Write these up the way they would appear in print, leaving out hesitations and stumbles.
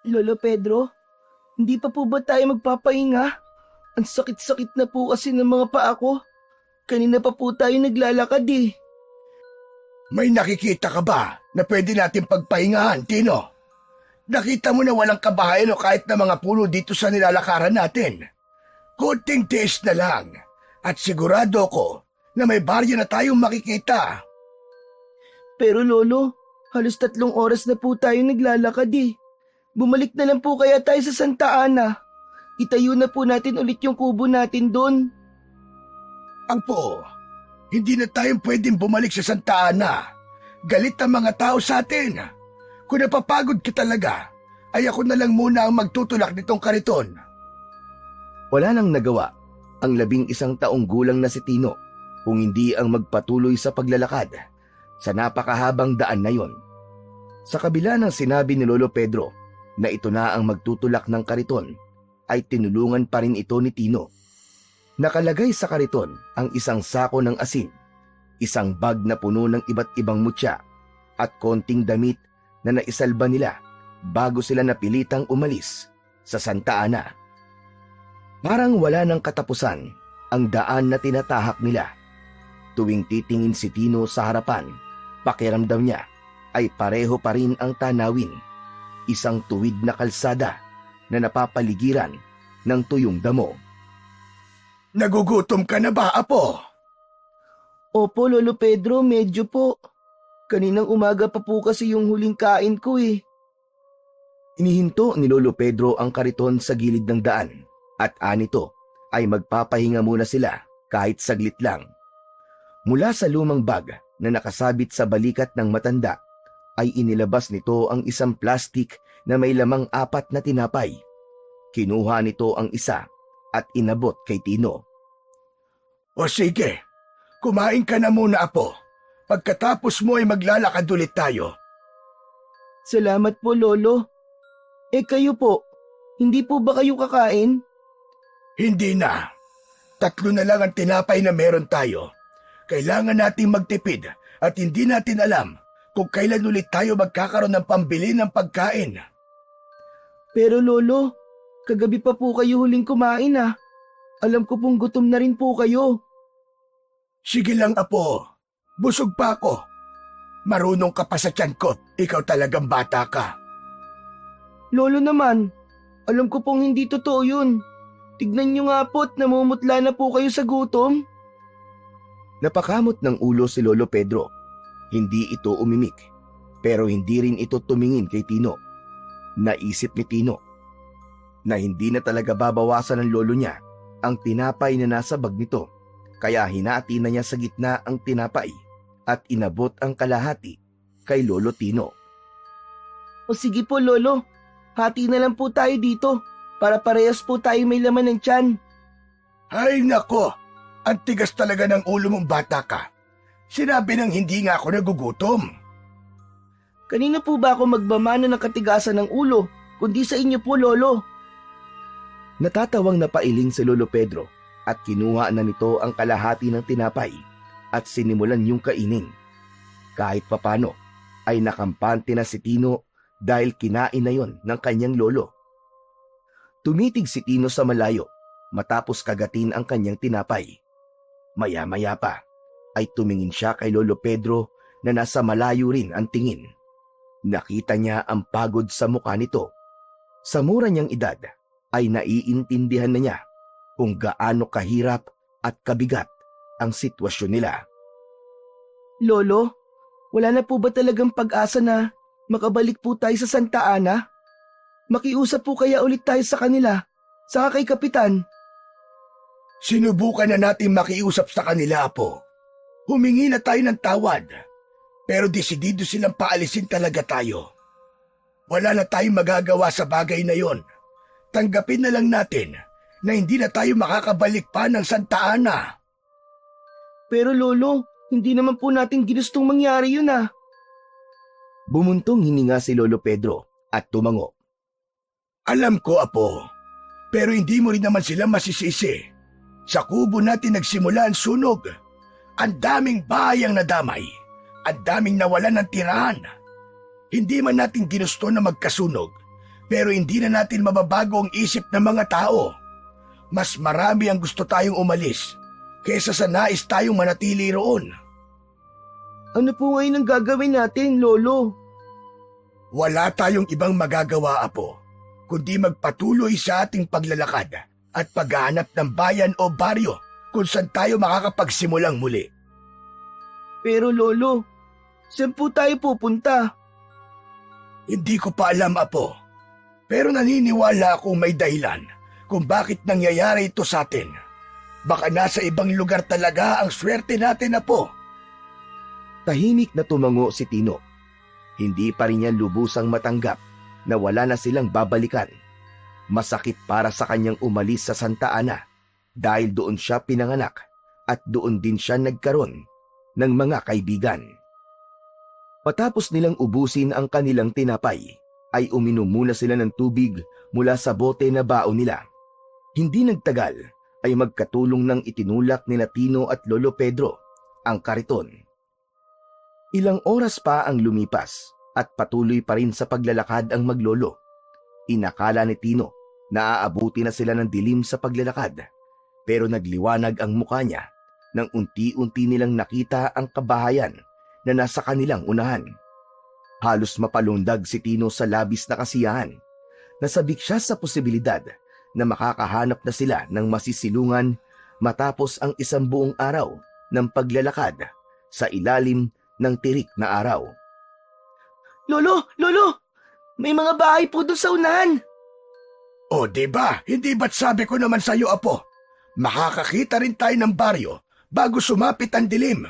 Lolo Pedro, hindi pa po ba tayo magpapahinga? Ang sakit-sakit na po kasi ng mga paa ko. Kanina pa po tayo naglalakad eh. May nakikita ka ba na pwede natin pagpahingahan, Tino? Nakita mo na walang kabahayan o kahit na mga puno dito sa nilalakaran natin. Kunting tiis na lang at sigurado ko na may baryo na tayong makikita. Pero Lolo, halos 3 oras na po tayo naglalakad eh. Bumalik na lang po kaya tayo sa Santa Ana. Itayo na po natin ulit yung kubo natin doon. Ampo, hindi na tayong pwedeng bumalik sa Santa Ana. Galit ang mga tao sa atin. Kung napapagod ka talaga, ay ako na lang muna ang magtutulak nitong kariton. Wala nang nagawa ang 11 taong gulang na si Tino kung hindi ang magpatuloy sa paglalakad sa napakahabang daan na yon. Sa kabila ng sinabi ni Lolo Pedro na ito na ang magtutulak ng kariton, ay tinulungan pa rin ito ni Tino. Nakalagay sa kariton ang isang sako ng asin, isang bag na puno ng iba't ibang mutya at konting damit na naisalba nila bago sila napilitang umalis sa Santa Ana. Parang wala ng katapusan ang daan na tinatahak nila. Tuwing titingin si Tino sa harapan, pakiramdam niya ay pareho pa rin ang tanawin, isang tuwid na kalsada na napapaligiran ng tuyong damo. Nagugutom ka na ba, Apo? Opo, Lolo Pedro, medyo po. Kaninang umaga pa po kasi yung huling kain ko eh. Inihinto ni Lolo Pedro ang kariton sa gilid ng daan at anito ay magpapahinga muna sila kahit saglit lang. Mula sa lumang bag na nakasabit sa balikat ng matanda ay inilabas nito ang isang plastik na may lamang 4 na tinapay. Kinuha nito ang isa at inabot kay Tino. O sige, kumain ka na muna, Apo. Pagkatapos mo ay maglalakad ulit tayo. Salamat po, Lolo. Kayo po, hindi po ba kayo kakain? Hindi na. 3 na lang ang tinapay na meron tayo. Kailangan nating magtipid at hindi natin alam kung kailan ulit tayo magkakaroon ng pambili ng pagkain. Pero Lolo, kagabi pa po kayo huling kumain ah. Alam ko pong gutom na rin po kayo. Sige lang, Apo. Busog pa ako. Marunong ka pa sa tiyan ko. Ikaw talagang bata ka. Lolo naman, alam ko pong hindi totoo yun. Tignan niyo nga po't namumutla na po kayo sa gutom. Napakamot ng ulo si Lolo Pedro. Hindi ito umimik, pero hindi rin ito tumingin kay Tino. Naisip ni Tino na hindi na talaga babawasan ng lolo niya ang tinapay na nasa bag nito, kaya hinati na niya sa gitna ang tinapay at inabot ang kalahati kay Lolo Tino. O sige po Lolo, hati na lang po tayo dito para parehas po tayo may laman ng tiyan. Ay nako, ang tigas talaga ng ulo mong bata ka. Sinabi nang hindi nga ako nagugutom. Kanina po ba ako magmamana ng katigasan ng ulo, kundi sa inyo po Lolo? Natatawang napailing si Lolo Pedro at kinuha na nito ang kalahati ng tinapay at sinimulan yung kainin. Kahit papano ay nakampante na si Tino dahil kinain na yon ng kanyang lolo. Tumitig si Tino sa malayo matapos kagatin ang kanyang tinapay. Maya-maya pa ay tumingin siya kay Lolo Pedro na nasa malayo rin ang tingin. Nakita niya ang pagod sa mukha nito. Sa mura niyang edad ay naiintindihan na niya kung gaano kahirap at kabigat ang sitwasyon nila. Lolo, wala na po ba talagang pag-asa na makabalik po tayo sa Santa Ana? Makiusap po kaya ulit tayo sa kanila, saka kay Kapitan. Sinubukan na natin makiusap sa kanila, Apo. Humingi na tayo ng tawad, pero desidido silang paalisin talaga tayo. Wala na tayong magagawa sa bagay na yon. Tanggapin na lang natin na hindi na tayo makakabalik pa ng Santa Ana. Pero Lolo, hindi naman po natin ginustong mangyari yun ah. Bumuntong hininga si Lolo Pedro at tumango. Alam ko, Apo, pero hindi mo rin naman sila masisisi. Sa kubo natin nagsimula ang sunog. Ang daming bahay ang nadamay. Ang daming nawalan ng tirahan. Hindi man natin ginusto na magkasunog, Pero hindi na natin mababago ang isip ng mga tao. Mas marami ang gusto tayong umalis kaysa sa nais tayong manatili roon. Ano po ngayon ang gagawin natin, Lolo? Wala tayong ibang magagawa, Apo, kundi magpatuloy sa ating paglalakad at paghahanap ng bayan o baryo kung saan tayo makakapagsimulang muli. Pero Lolo, saan po tayo pupunta? Hindi ko pa alam, Apo. Pero naniniwala akong may dahilan kung bakit nangyayari ito sa atin. Baka nasa ibang lugar talaga ang swerte natin, Apo. Tahimik na tumango si Tino. Hindi pa rin niya lubusang matanggap na wala na silang babalikan. Masakit para sa kanyang umalis sa Santa Ana dahil doon siya pinanganak at doon din siya nagkaroon ng mga kaibigan. Patapos nilang ubusin ang kanilang tinapay, ay uminom muna sila ng tubig mula sa bote na baon nila. Hindi nagtagal ay magkatulong ng itinulak ni Tino at Lolo Pedro ang kariton. Ilang oras pa ang lumipas at patuloy pa rin sa paglalakad ang maglolo. Inakala ni Tino na aabuti na sila ng dilim sa paglalakad, pero nagliwanag ang mukha niya nang unti-unti nilang nakita ang kabahayan na nasa kanilang unahan. Halos mapalundag si Tino sa labis na kasiyahan. Nasabik siya sa posibilidad na makakahanap na sila ng masisilungan matapos ang isang buong araw ng paglalakad sa ilalim ng tirik na araw. Lolo! May mga bahay po doon sa unahan! O, diba? Hindi ba't sabi ko naman sa iyo, Apo? Makakakita rin tayo ng baryo bago sumapit ang dilim.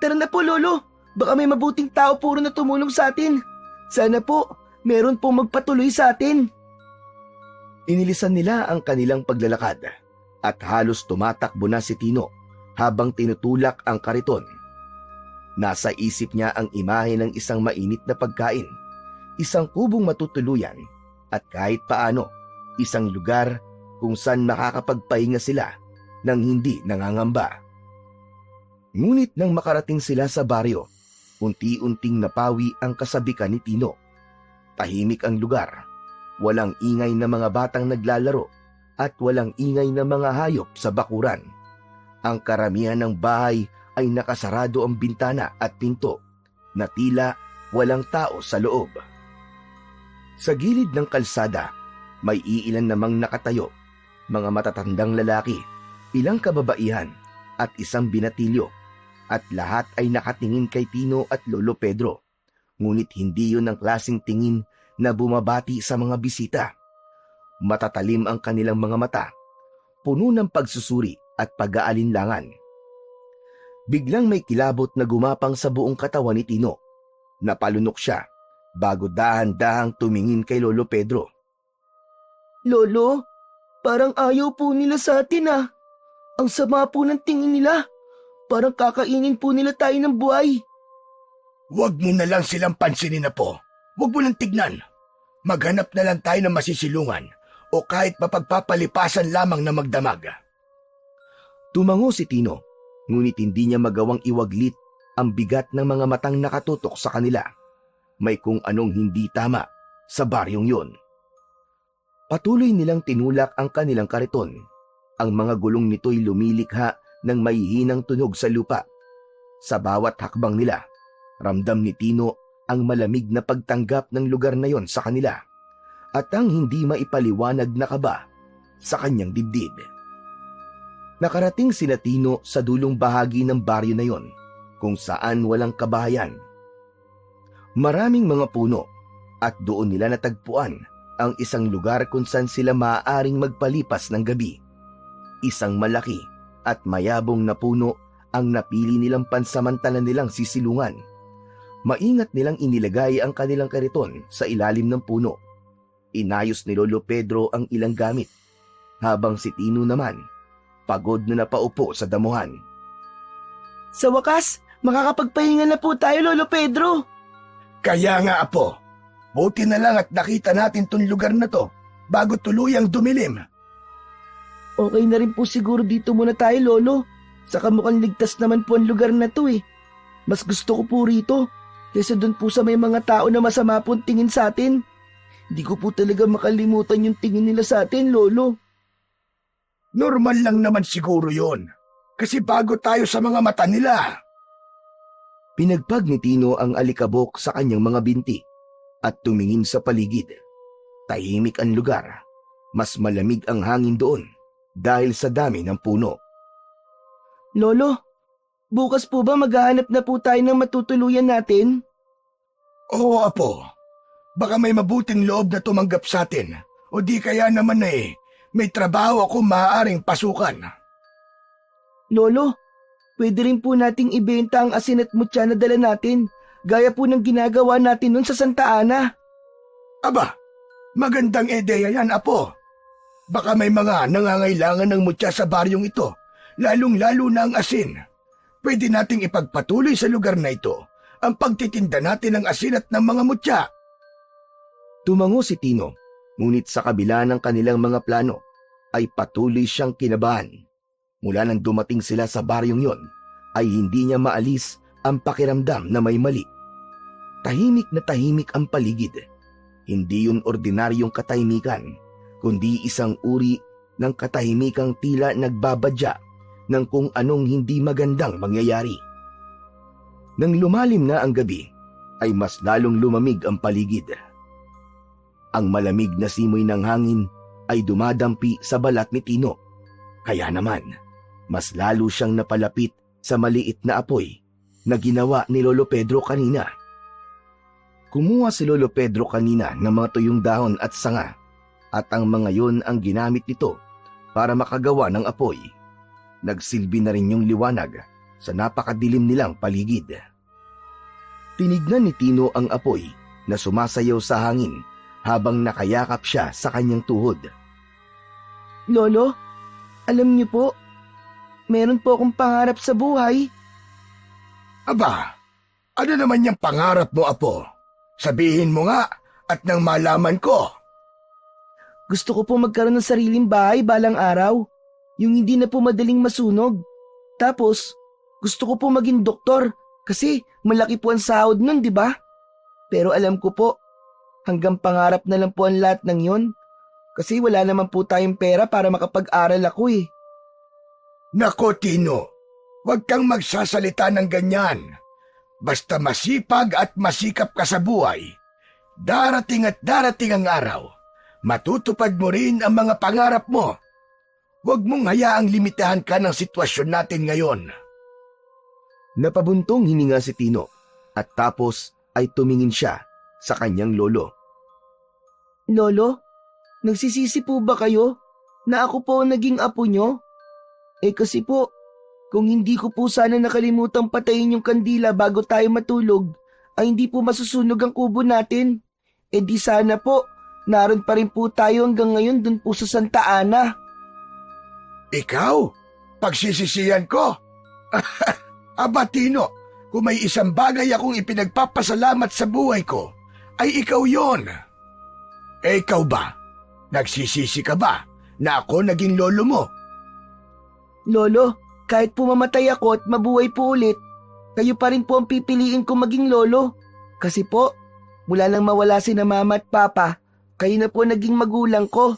Tara na po, Lolo! Baka may mabuting tao puro na tumulong sa atin. Sana po, meron pong magpatuloy sa atin. Inilisan nila ang kanilang paglalakad at halos tumatakbo na si Tino habang tinutulak ang kariton. Nasa isip niya ang imahe ng isang mainit na pagkain, isang kubong matutuluyan at kahit paano, isang lugar kung saan makakapagpahinga sila nang hindi nangangamba. Ngunit nang makarating sila sa baryo, unti-unting napawi ang kasabikan ni Tino. Tahimik ang lugar. Walang ingay na mga batang naglalaro at walang ingay na mga hayop sa bakuran. Ang karamihan ng bahay ay nakasarado ang bintana at pinto na tila walang tao sa loob. Sa gilid ng kalsada, may iilan namang nakatayo, mga matatandang lalaki, ilang kababaihan at isang binatilyo. At lahat ay nakatingin kay Tino at Lolo Pedro. Ngunit hindi yun ang klaseng tingin na bumabati sa mga bisita. Matatalim ang kanilang mga mata, puno ng pagsusuri at pag-aalinlangan. Biglang may kilabot na gumapang sa buong katawan ni Tino. Napalunok siya bago dahan-dahang tumingin kay Lolo Pedro. Lolo, parang ayaw po nila sa atin ah. Ang sama po ng tingin nila. Parang kakainin po nila tayo ng buhay. Huwag mo na lang silang pansinin, Apo. Huwag mo lang tignan. Maghanap na lang tayo ng masisilungan o kahit mapagpapalipasan lamang na magdamag. Tumango si Tino, ngunit hindi niya magawang iwaglit ang bigat ng mga matang nakatutok sa kanila. May kung anong hindi tama sa baryong yun. Patuloy nilang tinulak ang kanilang kariton. Ang mga gulong nito'y lumilikha ng mahihinang tunog sa lupa. Sa bawat hakbang nila, ramdam ni Tino ang malamig na pagtanggap ng lugar na yon sa kanila at ang hindi maipaliwanag na kaba sa kanyang dibdib. Nakarating sina Tino sa dulong bahagi ng baryo na yon kung saan walang kabahayan. Maraming mga puno at doon nila natagpuan ang isang lugar kung saan sila maaaring magpalipas ng gabi. Isang malaki at mayabong na puno ang napili nilang pansamantala nilang sisilungan. Maingat nilang inilagay ang kanilang kariton sa ilalim ng puno. Inayos ni Lolo Pedro ang ilang gamit, habang si Tino naman, pagod na napaupo sa damuhan. Sa wakas, makakapagpahinga na po tayo, Lolo Pedro. Kaya nga, Apo. Buti na lang at nakita natin tong lugar na to bago tuluyang dumilim. Okay na rin po siguro dito muna tayo, Lolo. Saka mukhang ligtas naman po ang lugar na to eh. Mas gusto ko po rito kaysa dun po sa may mga tao na masama po tingin sa atin. Di ko po talaga makalimutan yung tingin nila sa atin, Lolo. Normal lang naman siguro yon. Kasi bago tayo sa mga mata nila. Pinagpag ni Tino ang alikabok sa kanyang mga binti at tumingin sa paligid. Tahimik ang lugar. Mas malamig ang hangin doon dahil sa dami ng puno. Lolo, bukas po ba maghahanap na po tayo ng matutuluyan natin? Oo, Apo. Baka may mabuting loob na tumanggap sa atin. O di kaya naman may trabaho ako maaaring pasukan. Lolo, pwede rin po nating ibenta ang asin at mutya na dala natin, gaya po ng ginagawa natin nun sa Santa Ana. Aba, magandang ideya yan, Apo. Baka may mga nangangailangan ng mutya sa baryong ito, lalong-lalo na ang asin. Pwede nating ipagpatuloy sa lugar na ito ang pagtitinda natin ng asin at ng mga mutya. Tumango si Tino, ngunit sa kabila ng kanilang mga plano ay patuloy siyang kinabahan. Mula nang dumating sila sa baryong yon, ay hindi niya maalis ang pakiramdam na may mali. Tahimik na tahimik ang paligid. Hindi yun ordinaryong katahimikan, kundi isang uri ng katahimikang tila nagbabadya ng kung anong hindi magandang mangyayari. Nang lumalim na ang gabi, ay mas lalong lumamig ang paligid. Ang malamig na simoy ng hangin ay dumadampi sa balat ni Tino. Kaya naman, mas lalo siyang napalapit sa maliit na apoy na ginawa ni Lolo Pedro kanina. Kumuha si Lolo Pedro kanina ng mga tuyong dahon at sanga at ang mga yon ang ginamit nito para makagawa ng apoy. Nagsilbi na rin yung liwanag sa napakadilim nilang paligid. Tinignan ni Tino ang apoy na sumasayaw sa hangin habang nakayakap siya sa kanyang tuhod. Lolo, alam niyo po, meron po akong pangarap sa buhay. Aba, ano naman yung pangarap mo, Apo? Sabihin mo nga at nang malaman ko. Gusto ko po magkaroon ng sariling bahay balang araw, yung hindi na po madaling masunog. Tapos, gusto ko po maging doktor kasi malaki po ang sahod nun, di ba? Pero alam ko po, hanggang pangarap na lang po ang lahat ng yon. Kasi wala naman po tayong pera para makapag-aral ako eh. Nako, Tino, huwag kang magsasalita ng ganyan. Basta masipag at masikap ka sa buhay, darating at darating ang araw. Matutupad mo rin ang mga pangarap mo. Huwag mong hayaang limitahan ka ng sitwasyon natin ngayon. Napabuntong hininga si Tino at tapos ay tumingin siya sa kanyang lolo. Lolo, nagsisisi po ba kayo na ako po ang naging apo nyo? Eh kasi po, kung hindi ko po sana nakalimutang patayin yung kandila bago tayo matulog, ay hindi po masusunog ang kubo natin. Eh di sana po, naroon pa rin po tayo hanggang ngayon dun po sa Santa Ana. Ikaw? Pagsisisihan ko? Aba, Tino, kung may isang bagay akong ipinagpapasalamat sa buhay ko, ay ikaw yon. Eh ikaw ba? Nagsisisi ka ba na ako naging lolo mo? Lolo, kahit po mamatay ako at mabuhay po ulit, kayo pa rin po ang pipiliin ko maging lolo. Kasi po, mula nang mawala si na mama at papa, kayo na po naging magulang ko.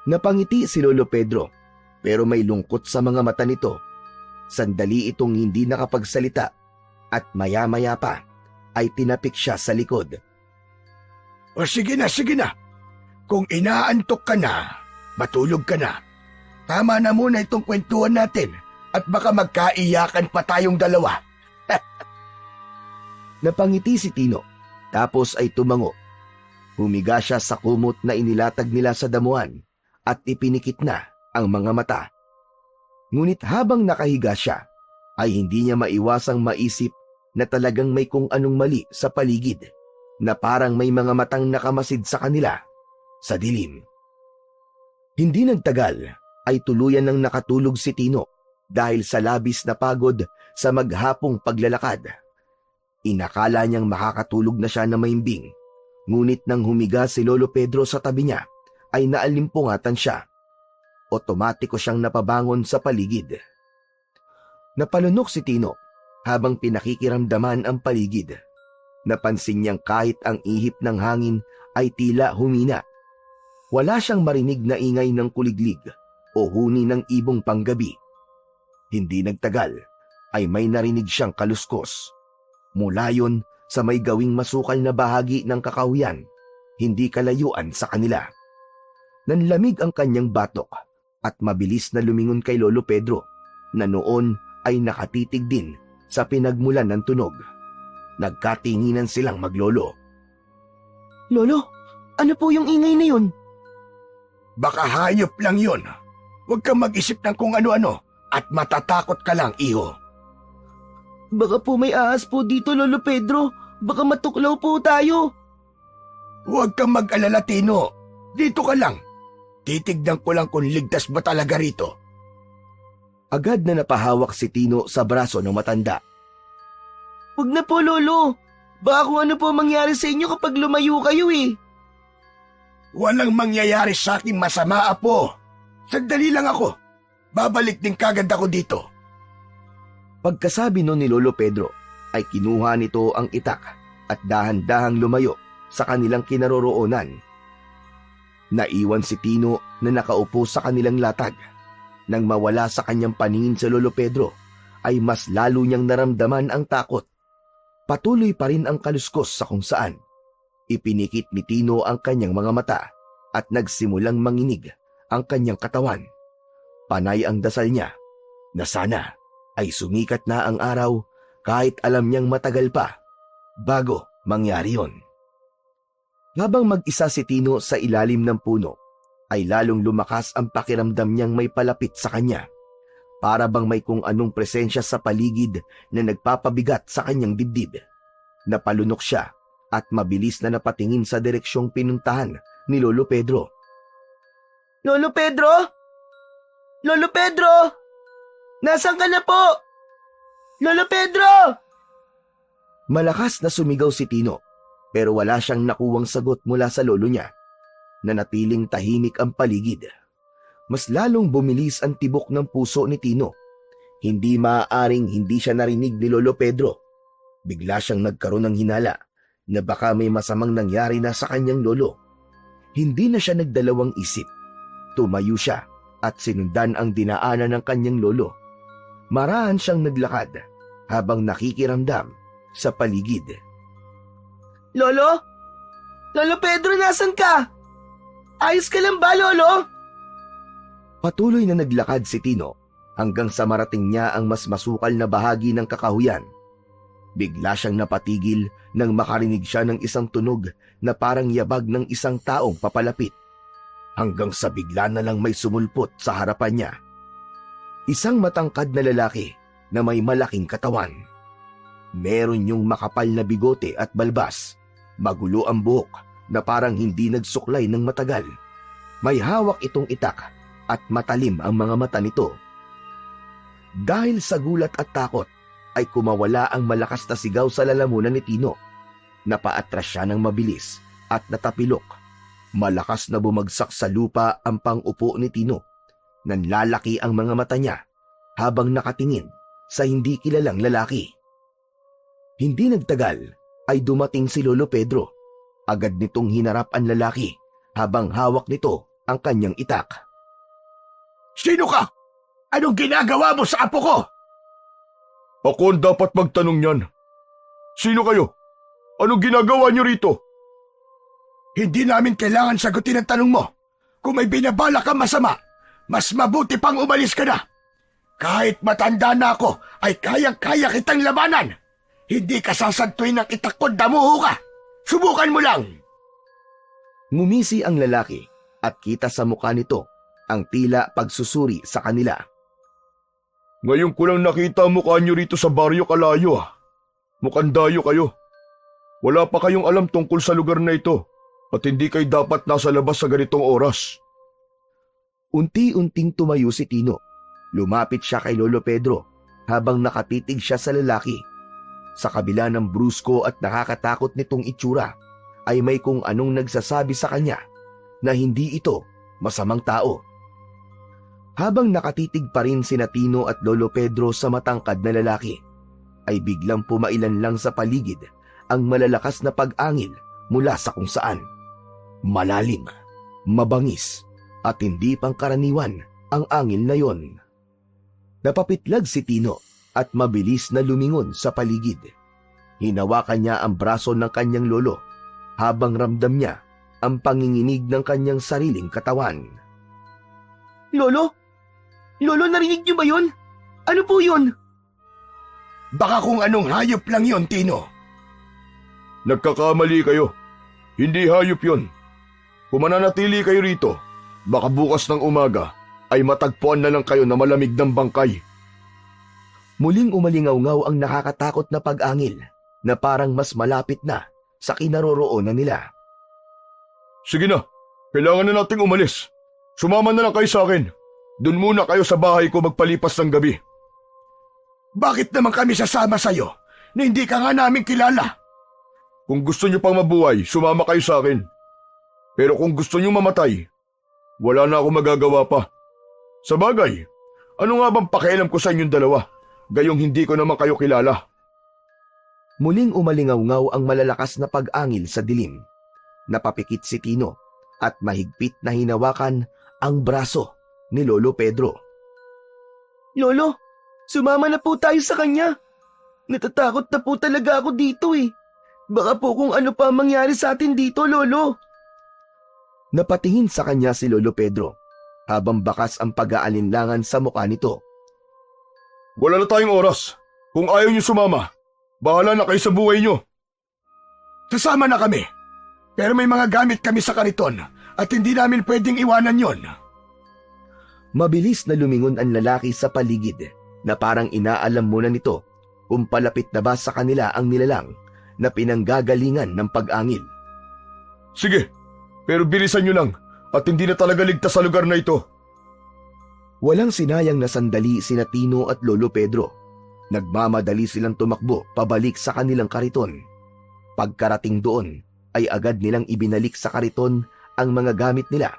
Napangiti si Lolo Pedro pero may lungkot sa mga mata nito. Sandali itong hindi nakapagsalita at maya-maya pa ay tinapik siya sa likod. O sige na, sige na. Kung inaantok ka na, matulog ka na. Tama na muna itong kwentuhan natin at baka magkaiyakan pa tayong dalawa. Napangiti si Tino tapos ay tumango. Humiga siya sa kumot na inilatag nila sa damuhan at ipinikit na ang mga mata. Ngunit habang nakahiga siya, ay hindi niya maiwasang maisip na talagang may kung anong mali sa paligid, na parang may mga matang nakamasid sa kanila sa dilim. Hindi nagtagal ay tuluyan ng nakatulog si Tino dahil sa labis na pagod sa maghapong paglalakad. Inakala niyang makakatulog na siya na mahimbing, ngunit nang humiga si Lolo Pedro sa tabi niya, ay naalimpungatan siya. Otomatiko siyang napabangon sa paligid. Napalunok si Tino habang pinakikiramdaman ang paligid. Napansin niyang kahit ang ihip ng hangin ay tila humina. Wala siyang marinig na ingay ng kuliglig o huni ng ibong panggabi. Hindi nagtagal ay may narinig siyang kaluskos. Mula yon sa may gawing masukal na bahagi ng kakahuyan, hindi kalayuan sa kanila. Nanlamig ang kanyang batok at mabilis na lumingon kay Lolo Pedro na noon ay nakatitig din sa pinagmulan ng tunog. Nagkatinginan silang maglolo. Lolo, ano po yung ingay na yun? Baka hayop lang yun. Huwag kang mag-isip ng kung ano-ano at matatakot ka lang, iho. Baka po may ahas po dito, Lolo Pedro. Baka matuklaw po tayo. Huwag kang mag-alala, Tino. Dito ka lang. Titignan ko lang kung ligtas ba talaga rito. Agad na napahawak si Tino sa braso ng matanda. Huwag na po, Lolo. Baka kung ano po mangyari sa inyo kapag lumayo kayo eh. Walang mangyayari sa akin masama, Apo. Sandali lang ako. Babalik din kagad ako dito. Pagkasabi nun ni Lolo Pedro, ay kinuha nito ang itak at dahan-dahang lumayo sa kanilang kinaroroonan. Naiwan si Tino na nakaupo sa kanilang latag. Nang mawala sa kanyang paningin sa Lolo Pedro, ay mas lalo niyang naramdaman ang takot. Patuloy pa rin ang kaluskos sa kung saan. Ipinikit ni Tino ang kanyang mga mata at nagsimulang manginig ang kanyang katawan. Panay ang dasal niya na sana ay sumikat na ang araw kahit alam niyang matagal pa bago mangyari yon. Habang mag-isa si Tino sa ilalim ng puno, ay lalong lumakas ang pakiramdam niyang may palapit sa kanya. Para bang may kung anong presensya sa paligid na nagpapabigat sa kanyang dibdib. Napalunok siya at mabilis na napatingin sa direksyong pinuntahan ni Lolo Pedro. Lolo Pedro? Lolo Pedro? Nasaan ka na po? Lolo Pedro! Malakas na sumigaw si Tino pero wala siyang nakuwang sagot mula sa lolo niya. Nanatiling tahimik ang paligid. Mas lalong bumilis ang tibok ng puso ni Tino. Hindi maaaring hindi siya narinig ni Lolo Pedro. Bigla siyang nagkaroon ng hinala na baka may masamang nangyari na sa kanyang lolo. Hindi na siya nagdalawang isip. Tumayo siya at sinundan ang dinaanan ng kanyang lolo. Marahan siyang naglakad habang nakikiramdam sa paligid. Lolo? Lolo Pedro, nasan ka? Ayos ka lang ba, Lolo? Patuloy na naglakad si Tino hanggang sa marating niya ang mas masukal na bahagi ng kakahuyan. Bigla siyang napatigil nang makarinig siya ng isang tunog na parang yabag ng isang taong papalapit. Hanggang sa bigla na lang may sumulpot sa harapan niya. Isang matangkad na lalaki na may malaking katawan. Meron yung makapal na bigote at balbas. Magulo ang buhok na parang hindi nagsuklay ng matagal. May hawak itong itak at matalim ang mga mata nito. Dahil sa gulat at takot, ay kumawala ang malakas na sigaw sa lalamunan ni Tino. Napaatras siya ng mabilis at natapilok. Malakas na bumagsak sa lupa ang pang-upo ni Tino. Nanlalaki ang mga mata niya habang nakatingin sa hindi kilalang lalaki. Hindi nagtagal ay dumating si Lolo Pedro. Agad nitong hinarap ang lalaki habang hawak nito ang kanyang itak. Sino ka? Anong ginagawa mo sa apo ko? Ako ang dapat magtanong niyan. Sino kayo? Anong ginagawa niyo rito? Hindi namin kailangan sagutin ang tanong mo. Kung may binabala ka masama, mas mabuti pang umalis ka na. Kahit matanda na ako, ay kayang-kaya kitang labanan. Hindi ka sasantuin ng itak ko, damuho ka. Subukan mo lang. Ngumisi ang lalaki at kita sa mukha nito ang tila pagsusuri sa kanila. Ngayon ko lang nakita ang mukha niyo rito sa baryo Kalayo. Mukhang dayo kayo. Wala pa kayong alam tungkol sa lugar na ito at hindi kayo dapat nasa labas sa ganitong oras. Unti-unting tumayo si Tino. Lumapit siya kay Lolo Pedro habang nakatitig siya sa lalaki. Sa kabila ng brusko at nakakatakot nitong itsura, ay may kung anong nagsasabi sa kanya na hindi ito masamang tao. Habang nakatitig pa rin sina Tino at Lolo Pedro sa matangkad na lalaki, ay biglang pumailan lang sa paligid ang malalakas na pag-angil mula sa kung saan. Malalim, mabangis, at hindi pangkaraniwan ang angin na yon. Napapitlag si Tino at mabilis na lumingon sa paligid. Hinawakan niya ang braso ng kanyang lolo habang ramdam niya ang panginginig ng kanyang sariling katawan. Lolo? Lolo, narinig niyo ba yun? Ano po yun? Baka kung anong hayop lang yon, Tino. Nagkakamali kayo. Hindi hayop yon. Kung mananatili kayo rito, baka bukas ng umaga ay matagpuan na lang kayo na malamig ng bangkay. Muling umalingaw-ngaw ang nakakatakot na pag-angil na parang mas malapit na sa kinaroroonan nila. Sige na, kailangan na nating umalis. Sumama na lang kayo sa akin. Doon muna kayo sa bahay ko magpalipas ng gabi. Bakit naman kami sasama sa'yo na hindi ka nga namin kilala? Kung gusto niyo pang mabuhay, sumama kayo sa akin. Pero kung gusto niyo mamatay, wala na ako magagawa pa. Sa bagay, ano nga bang pakialam ko sa inyong dalawa? Gayong hindi ko naman kayo kilala. Muling umalingaw-ngaw ang malalakas na pag-angil sa dilim. Napapikit si Tino at mahigpit na hinawakan ang braso ni Lolo Pedro. Lolo, sumama na po tayo sa kanya. Natatakot na po talaga ako dito eh. Baka po kung ano pa ang mangyari sa atin dito, Lolo. Napatingin sa kanya si Lolo Pedro habang bakas ang pag-aalinlangan sa mukha nito. Wala na tayong oras. Kung ayaw niyo sumama, bahala na kayo sa buhay niyo. Sasama na kami. Pero may mga gamit kami sa kariton at hindi namin pwedeng iwanan yon. Mabilis na lumingon ang lalaki sa paligid na parang inaalam muna nito kung palapit na ba sa kanila ang nilalang na pinanggagalingan ng pag-angil. Sige, pero bilisan niyo lang at hindi na talaga ligtas sa lugar na ito. Walang sinayang na sandali sina Tino at Lolo Pedro. Nagmamadali silang tumakbo pabalik sa kanilang kariton. Pagkarating doon ay agad nilang ibinalik sa kariton ang mga gamit nila.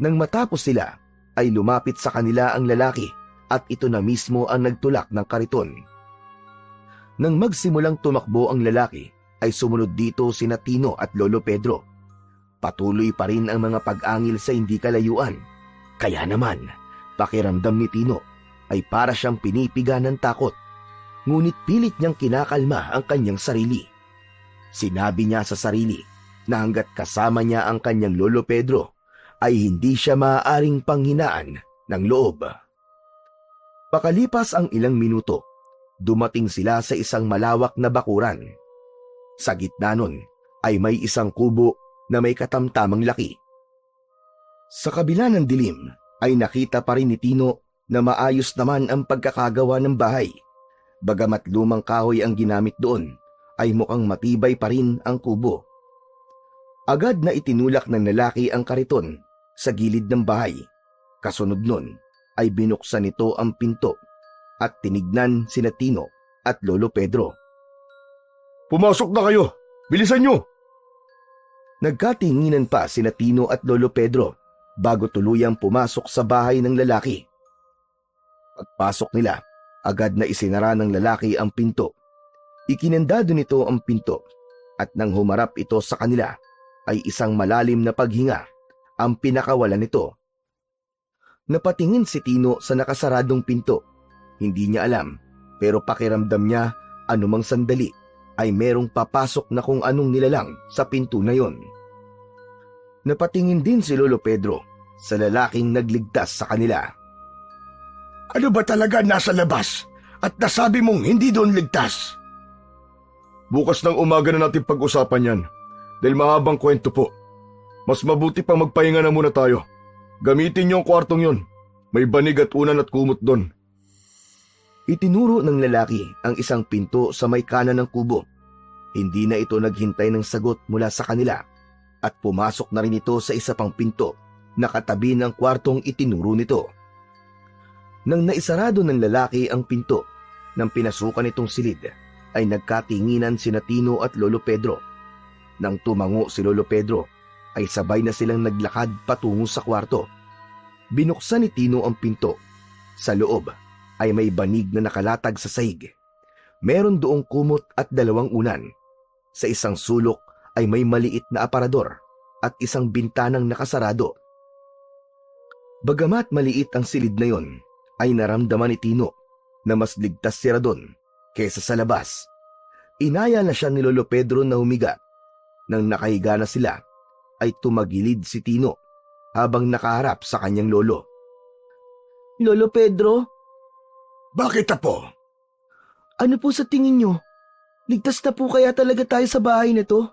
Nang matapos sila ay lumapit sa kanila ang lalaki at ito na mismo ang nagtulak ng kariton. Nang magsimulang tumakbo ang lalaki ay sumunod dito sina Tino at Lolo Pedro. Patuloy pa rin ang mga pag-angil sa hindi kalayuan. Kaya naman, pakiramdam ni Tino ay para siyang pinipiga ng takot. Ngunit pilit niyang kinakalma ang kanyang sarili. Sinabi niya sa sarili na hanggat kasama niya ang kanyang Lolo Pedro ay hindi siya maaaring panghinaan ng loob. Pakalipas ang ilang minuto, dumating sila sa isang malawak na bakuran. Sa gitna nun ay may isang kubo na may katamtamang laki. Sa kabila ng dilim ay nakita pa rin ni Tino na maayos naman ang pagkakagawa ng bahay. Bagamat lumang kahoy ang ginamit doon, ay mukhang matibay pa rin ang kubo. Agad na itinulak ng lalaki ang kariton sa gilid ng bahay. Kasunod nun ay binuksan nito ang pinto at tinignan sina Tino at Lolo Pedro. Pumasok na kayo! Bilisan niyo! Nagkatinginan pa sina Tino at Lolo Pedro bago tuluyang pumasok sa bahay ng lalaki. Pagpasok nila, agad na isinara ng lalaki ang pinto. Ikinandado nito ang pinto at nang humarap ito sa kanila ay isang malalim na paghinga ang pinakawalan nito. Napatingin si Tino sa nakasaradong pinto. Hindi niya alam pero pakiramdam niya anumang sandali ay merong papasok na kung anong nilalang sa pinto na yon. Napatingin din si Lolo Pedro sa lalaking nagligtas sa kanila. Ano ba talaga nasa labas at nasabi mong hindi doon ligtas? Bukas ng umaga na natin pag-usapan yan dahil mahabang kwento po. Mas mabuti pang magpahinga na muna tayo. Gamitin niyo ang kwartong yon. May banig at unan at kumot doon. Itinuro ng lalaki ang isang pinto sa may kanan ng kubo. Hindi na ito naghintay ng sagot mula sa kanila at pumasok na rin ito sa isa pang pinto na katabi ng kwartong itinuro nito. Nang naisarado ng lalaki ang pinto, nang pinasukan itong silid, ay nagkatinginan sina Tino at Lolo Pedro. Nang tumango si Lolo Pedro, ay sabay na silang naglakad patungo sa kwarto. Binuksan ni Tino ang pinto. Sa loob ay may banig na nakalatag sa sahig. Meron doong kumot at 2 unan. Sa isang sulok ay may maliit na aparador at isang bintanang nakasarado. Bagamat maliit ang silid na yon, ay naramdaman ni Tino na mas ligtas sila doon kaysa sa labas. Inaya na siya ni Lolo Pedro na humiga. Nang nakahiga na sila, ay tumagilid si Tino habang nakaharap sa kanyang lolo. Lolo Pedro, Bakit, Apo? ano po sa tingin nyo? Ligtas na po kaya talaga tayo sa bahay na to?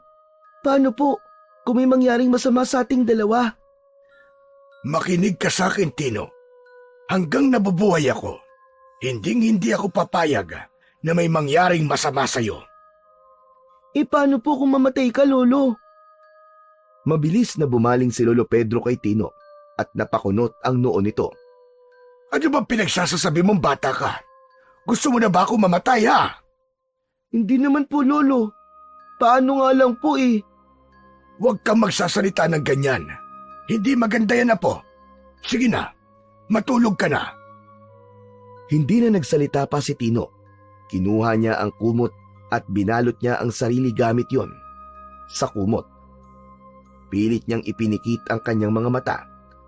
Paano po kung may mangyaring masama sa ating dalawa? Makinig ka sa akin, Tino. Hanggang nabubuhay ako, hindi ako papayag na may mangyaring masama sa'yo. Paano po kung mamatay ka, Lolo? Mabilis na bumaling si Lolo Pedro kay Tino at napakunot ang noo nito. Ano bang pinagsasasabi mong bata ka? Gusto mo na ba ako mamatay, ha? Hindi naman po, Lolo. Paano nga lang po Huwag kang magsasalita ng ganyan. Hindi maganda yan, Apo. Sige na, matulog ka na. Hindi na nagsalita pa si Tino. Kinuha niya ang kumot at binalot niya ang sarili gamit yon sa kumot. Pilit niyang ipinikit ang kanyang mga mata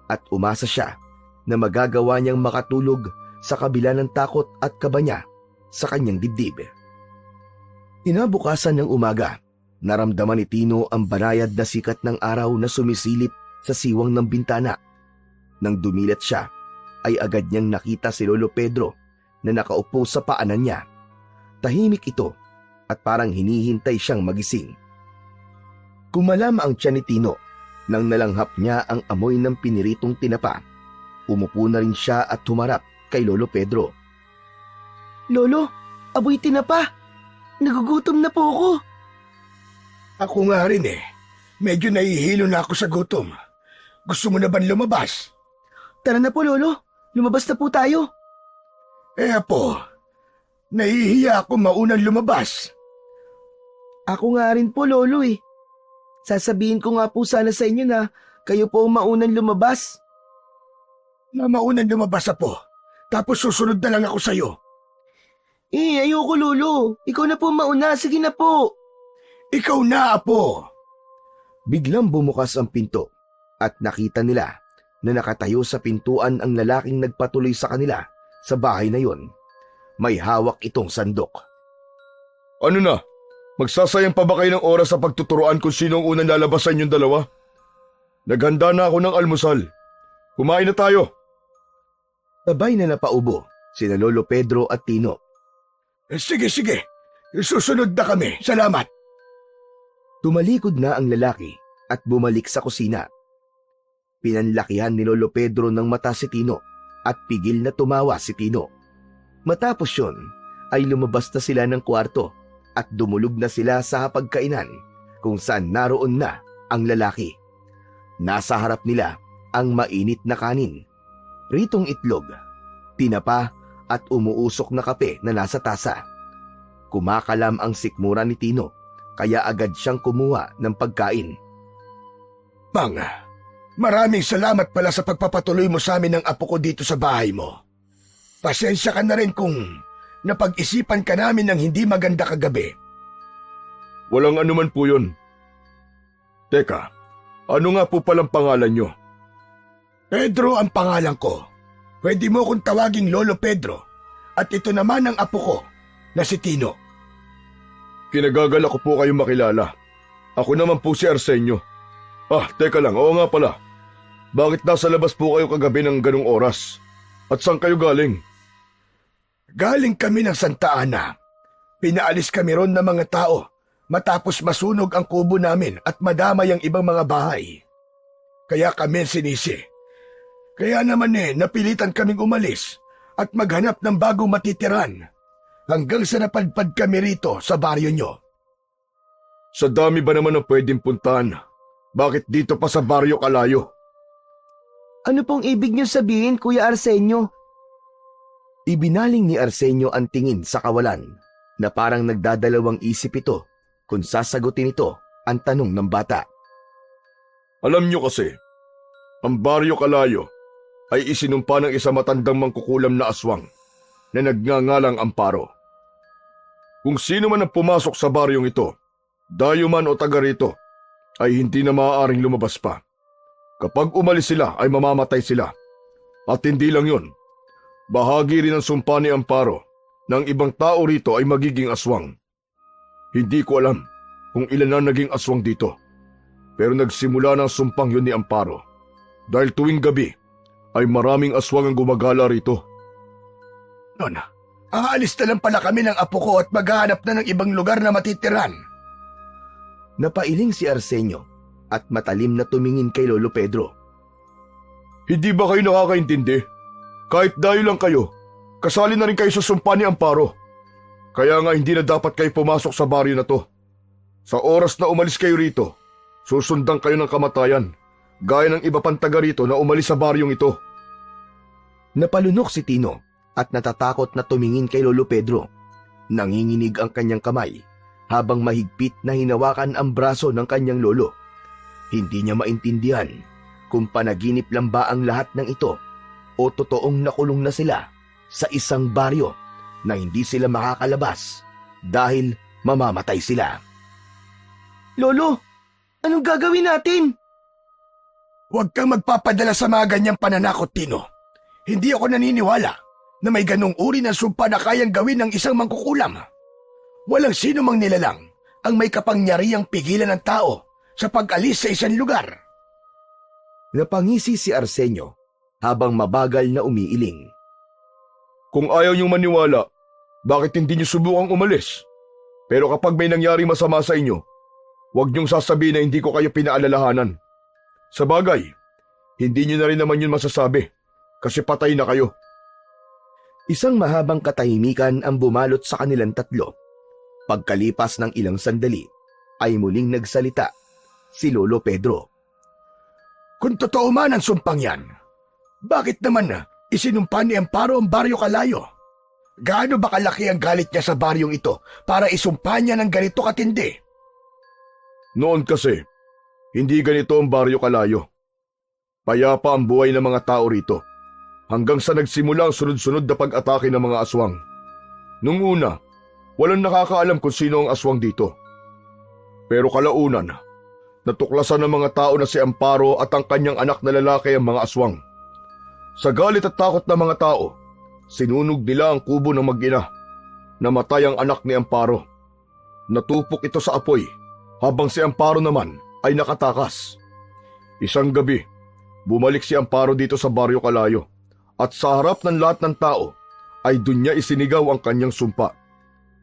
at umasa siya na magagawa niyang makatulog sa kabila ng takot at kaba niya sa kanyang dibdib. Inabukasan ng umaga, naramdaman ni Tino ang banayad na sikat ng araw na sumisilip sa siwang ng bintana. Nang dumilat siya, ay agad niyang nakita si Lolo Pedro na nakaupo sa paanan niya. Tahimik ito at parang hinihintay siyang magising. Kumalam ang tiyan ni Tino nang nalanghap niya ang amoy ng piniritong tinapa. Umupo na rin siya at humarap kay Lolo Pedro. Lolo, aboy tinapa. Nagugutom na po ako. Ako nga rin Medyo nahihilo na ako sa gutom. Gusto mo na ba lumabas? Tara na po, Lolo. Lumabas na po tayo. Apo, nahihiya ako maunang lumabas. Ako nga rin po, Lolo Sasabihin ko nga po sana sa inyo na kayo po ang maunang lumabas. Na maunang lumabas, Apo. Tapos susunod na lang ako sa'yo. Ayoko, Lolo. Ikaw na po mauna. Sige na po. Ikaw na, Apo. Biglang bumukas ang pinto at nakita nila na nakatayo sa pintuan ang lalaking nagpatuloy sa kanila sa bahay na yon. May hawak itong sandok. Ano na? Magsasayang pa ba kayo ng oras sa pagtuturoan kung sino ang unang lalabas sa inyong dalawa? Naghanda na ako ng almusal. Kumain na tayo. Sabay na napaubo sina Lolo Pedro at Tino. Sige. Susunod na kami. Salamat. Tumalikod na ang lalaki at bumalik sa kusina. Pinanlakihan ni Lolo Pedro ng mata si Tino at pigil na tumawa si Tino. Matapos yun ay lumabas na sila ng kwarto at dumulog na sila sa hapagkainan kung saan naroon na ang lalaki. Nasa harap nila ang mainit na kanin, pritong itlog, tinapa at umuusok na kape na nasa tasa. Kumakalam ang sikmura ni Tino kaya agad siyang kumuha ng pagkain. Mang, maraming salamat pala sa pagpapatuloy mo sa amin ng apo ko dito sa bahay mo. Pasensya ka na rin kung napag-isipan ka namin ng hindi maganda kagabi. Walang anuman po yun. Teka, ano nga po palang pangalan nyo? Pedro ang pangalan ko. Pwede mo kong tawaging Lolo Pedro. At ito naman ang apo ko na si Tino. Kinagagal ako po kayo makilala. Ako naman po si Arsenio. Teka lang, oo nga pala. Bakit nasa labas po kayo kagabi ng ganong oras? At saan kayo galing? Galing kami ng Santa Ana. Pinaalis kami ron ng mga tao matapos masunog ang kubo namin at madamay ang ibang mga bahay. Kaya kami sinisi. Kaya naman napilitan kaming umalis at maghanap ng bagong matitiran hanggang sa napadpad kami rito sa baryo nyo. Sa dami ba naman ang pwedeng puntahan? Bakit dito pa sa baryo kalayo? Ano pong ibig niyo sabihin, Kuya Arsenio? Ibinaling ni Arsenio ang tingin sa kawalan na parang nagdadalawang isip ito kung sasagutin ito ang tanong ng bata. Alam nyo kasi, ang baryo kalayo ay isinumpa ng isa matandang mangkukulam na aswang na nagngangalang Amparo. Kung sino man ang pumasok sa baryong ito, dayo man o taga rito, ay hindi na maaaring lumabas pa. Kapag umalis sila ay mamamatay sila. At hindi lang yun, bahagi rin ng sumpa ni Amparo ng ibang tao rito ay magiging aswang. Hindi ko alam kung ilan na naging aswang dito. Pero nagsimula ng sumpang yun ni Amparo. Dahil tuwing gabi ay maraming aswang ang gumagala rito. Nun, aalis na lang pala kami ng apo ko at maghahanap na ng ibang lugar na matitiran. Napailing si Arsenio at matalim na tumingin kay Lolo Pedro. Hindi ba kayo nakakaintindi? Kahit dayo lang kayo, kasali na rin kayo sa sumpa ni Amparo. Kaya nga hindi na dapat kayo pumasok sa baryo na to. Sa oras na umalis kayo rito, susundan kayo ng kamatayan, gaya ng iba pang taga rito na umalis sa baryong ito. Napalunok si Tino at natatakot na tumingin kay Lolo Pedro. Nanginginig ang kanyang kamay habang mahigpit na hinawakan ang braso ng kanyang lolo. Hindi niya maintindihan kung panaginip lang ba ang lahat ng ito o totoong nakulong na sila sa isang baryo na hindi sila makakalabas dahil mamamatay sila. Lolo, anong gagawin natin? Huwag kang magpapadala sa mga ganyang pananakot, Tino. Hindi ako naniniwala na may ganong uri ng sumpa na kayang gawin ng isang mangkukulam. Walang sino mang nilalang ang may kapangyarihang pigilan ng tao sa pag-alis sa isang lugar. Napangisi si Arsenio habang mabagal na umiiling. Kung ayaw niyong maniwala, bakit hindi niyo subukang umalis? Pero kapag may nangyari masama sa inyo, huwag niyong sasabihin na hindi ko kayo pinaalalahanan. Sa bagay, hindi niyo na rin naman yun masasabi kasi patay na kayo. Isang mahabang katahimikan ang bumalot sa kanilang tatlo. Pagkalipas ng ilang sandali, ay muling nagsalita si Lolo Pedro. Kung totoo man ang sumpang yan, bakit naman isinumpa ni Amparo ang baryo Kalayo? Gaano ba kalaki ang galit niya sa baryong ito para isumpa niya ng ganito katindi? Noon kasi, hindi ganito ang baryo Kalayo. Payapa ang buhay ng mga tao rito hanggang sa nagsimula ang sunod-sunod na pag-atake ng mga aswang. Nung una, walang nakakaalam kung sino ang aswang dito. Pero kalaunan, natuklasan ng mga tao na si Amparo at ang kanyang anak na lalaki ang mga aswang. Sa galit at takot ng mga tao, sinunog nila ang kubo ng mag-ina. Namatay ang anak ni Amparo. Natupok ito sa apoy habang si Amparo naman ay nakatakas. Isang gabi, bumalik si Amparo dito sa baryo Kalayo at sa harap ng lahat ng tao ay dun niya isinigaw ang kanyang sumpa.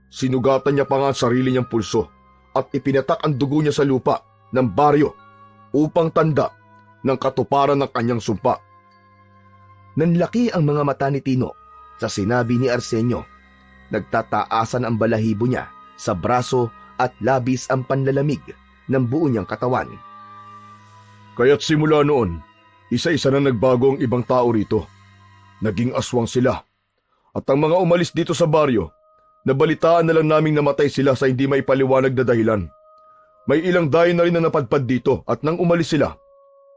Sinugatan niya pa nga ang sarili niyang pulso at ipinatak ang dugo niya sa lupa ng baryo upang tanda ng katuparan ng kanyang sumpa. Nanlaki ang mga mata ni Tino sa sinabi ni Arsenio. Nagtataasan ang balahibo niya sa braso at labis ang panlalamig ng buo niyang katawan. Kaya't simula noon, isa-isa na nagbago ang ibang tao rito. Naging aswang sila. At ang mga umalis dito sa baryo, nabalitaan na lang naming namatay sila sa hindi may paliwanag na dahilan. May ilang dayo na rin na napadpad dito at nang umalis sila,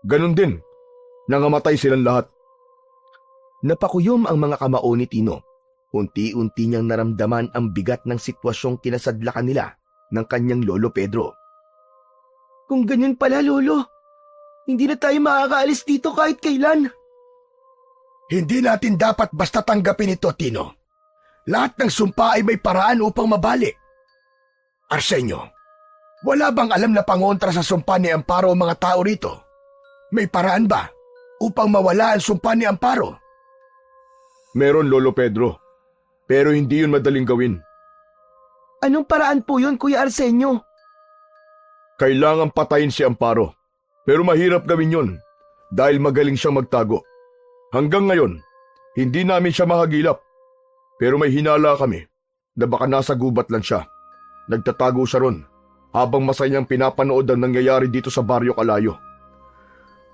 ganun din, nangamatay silang lahat. Napakuyom ang mga kamao ni Tino. Unti-unti niyang naramdaman ang bigat ng sitwasyong kinasadlakan nila ng kanyang lolo Pedro. Kung ganyan pala, Lolo, hindi na tayo makakaalis dito kahit kailan. Hindi natin dapat basta tanggapin ito, Tino. Lahat ng sumpa ay may paraan upang mabali. Arsenio, wala bang alam na pangontra sa sumpa ni Amparo ang mga tao rito? May paraan ba upang mawala ang sumpa ni Amparo? Meron, Lolo Pedro. Pero hindi yun madaling gawin. Anong paraan po yun, Kuya Arsenio? Kailangan patayin si Amparo. Pero mahirap gawin yun dahil magaling siyang magtago. Hanggang ngayon, hindi namin siya mahagilap. Pero may hinala kami na baka nasa gubat lang siya. Nagtatago siya ron habang masayang pinapanood ang nangyayari dito sa baryo Kalayo.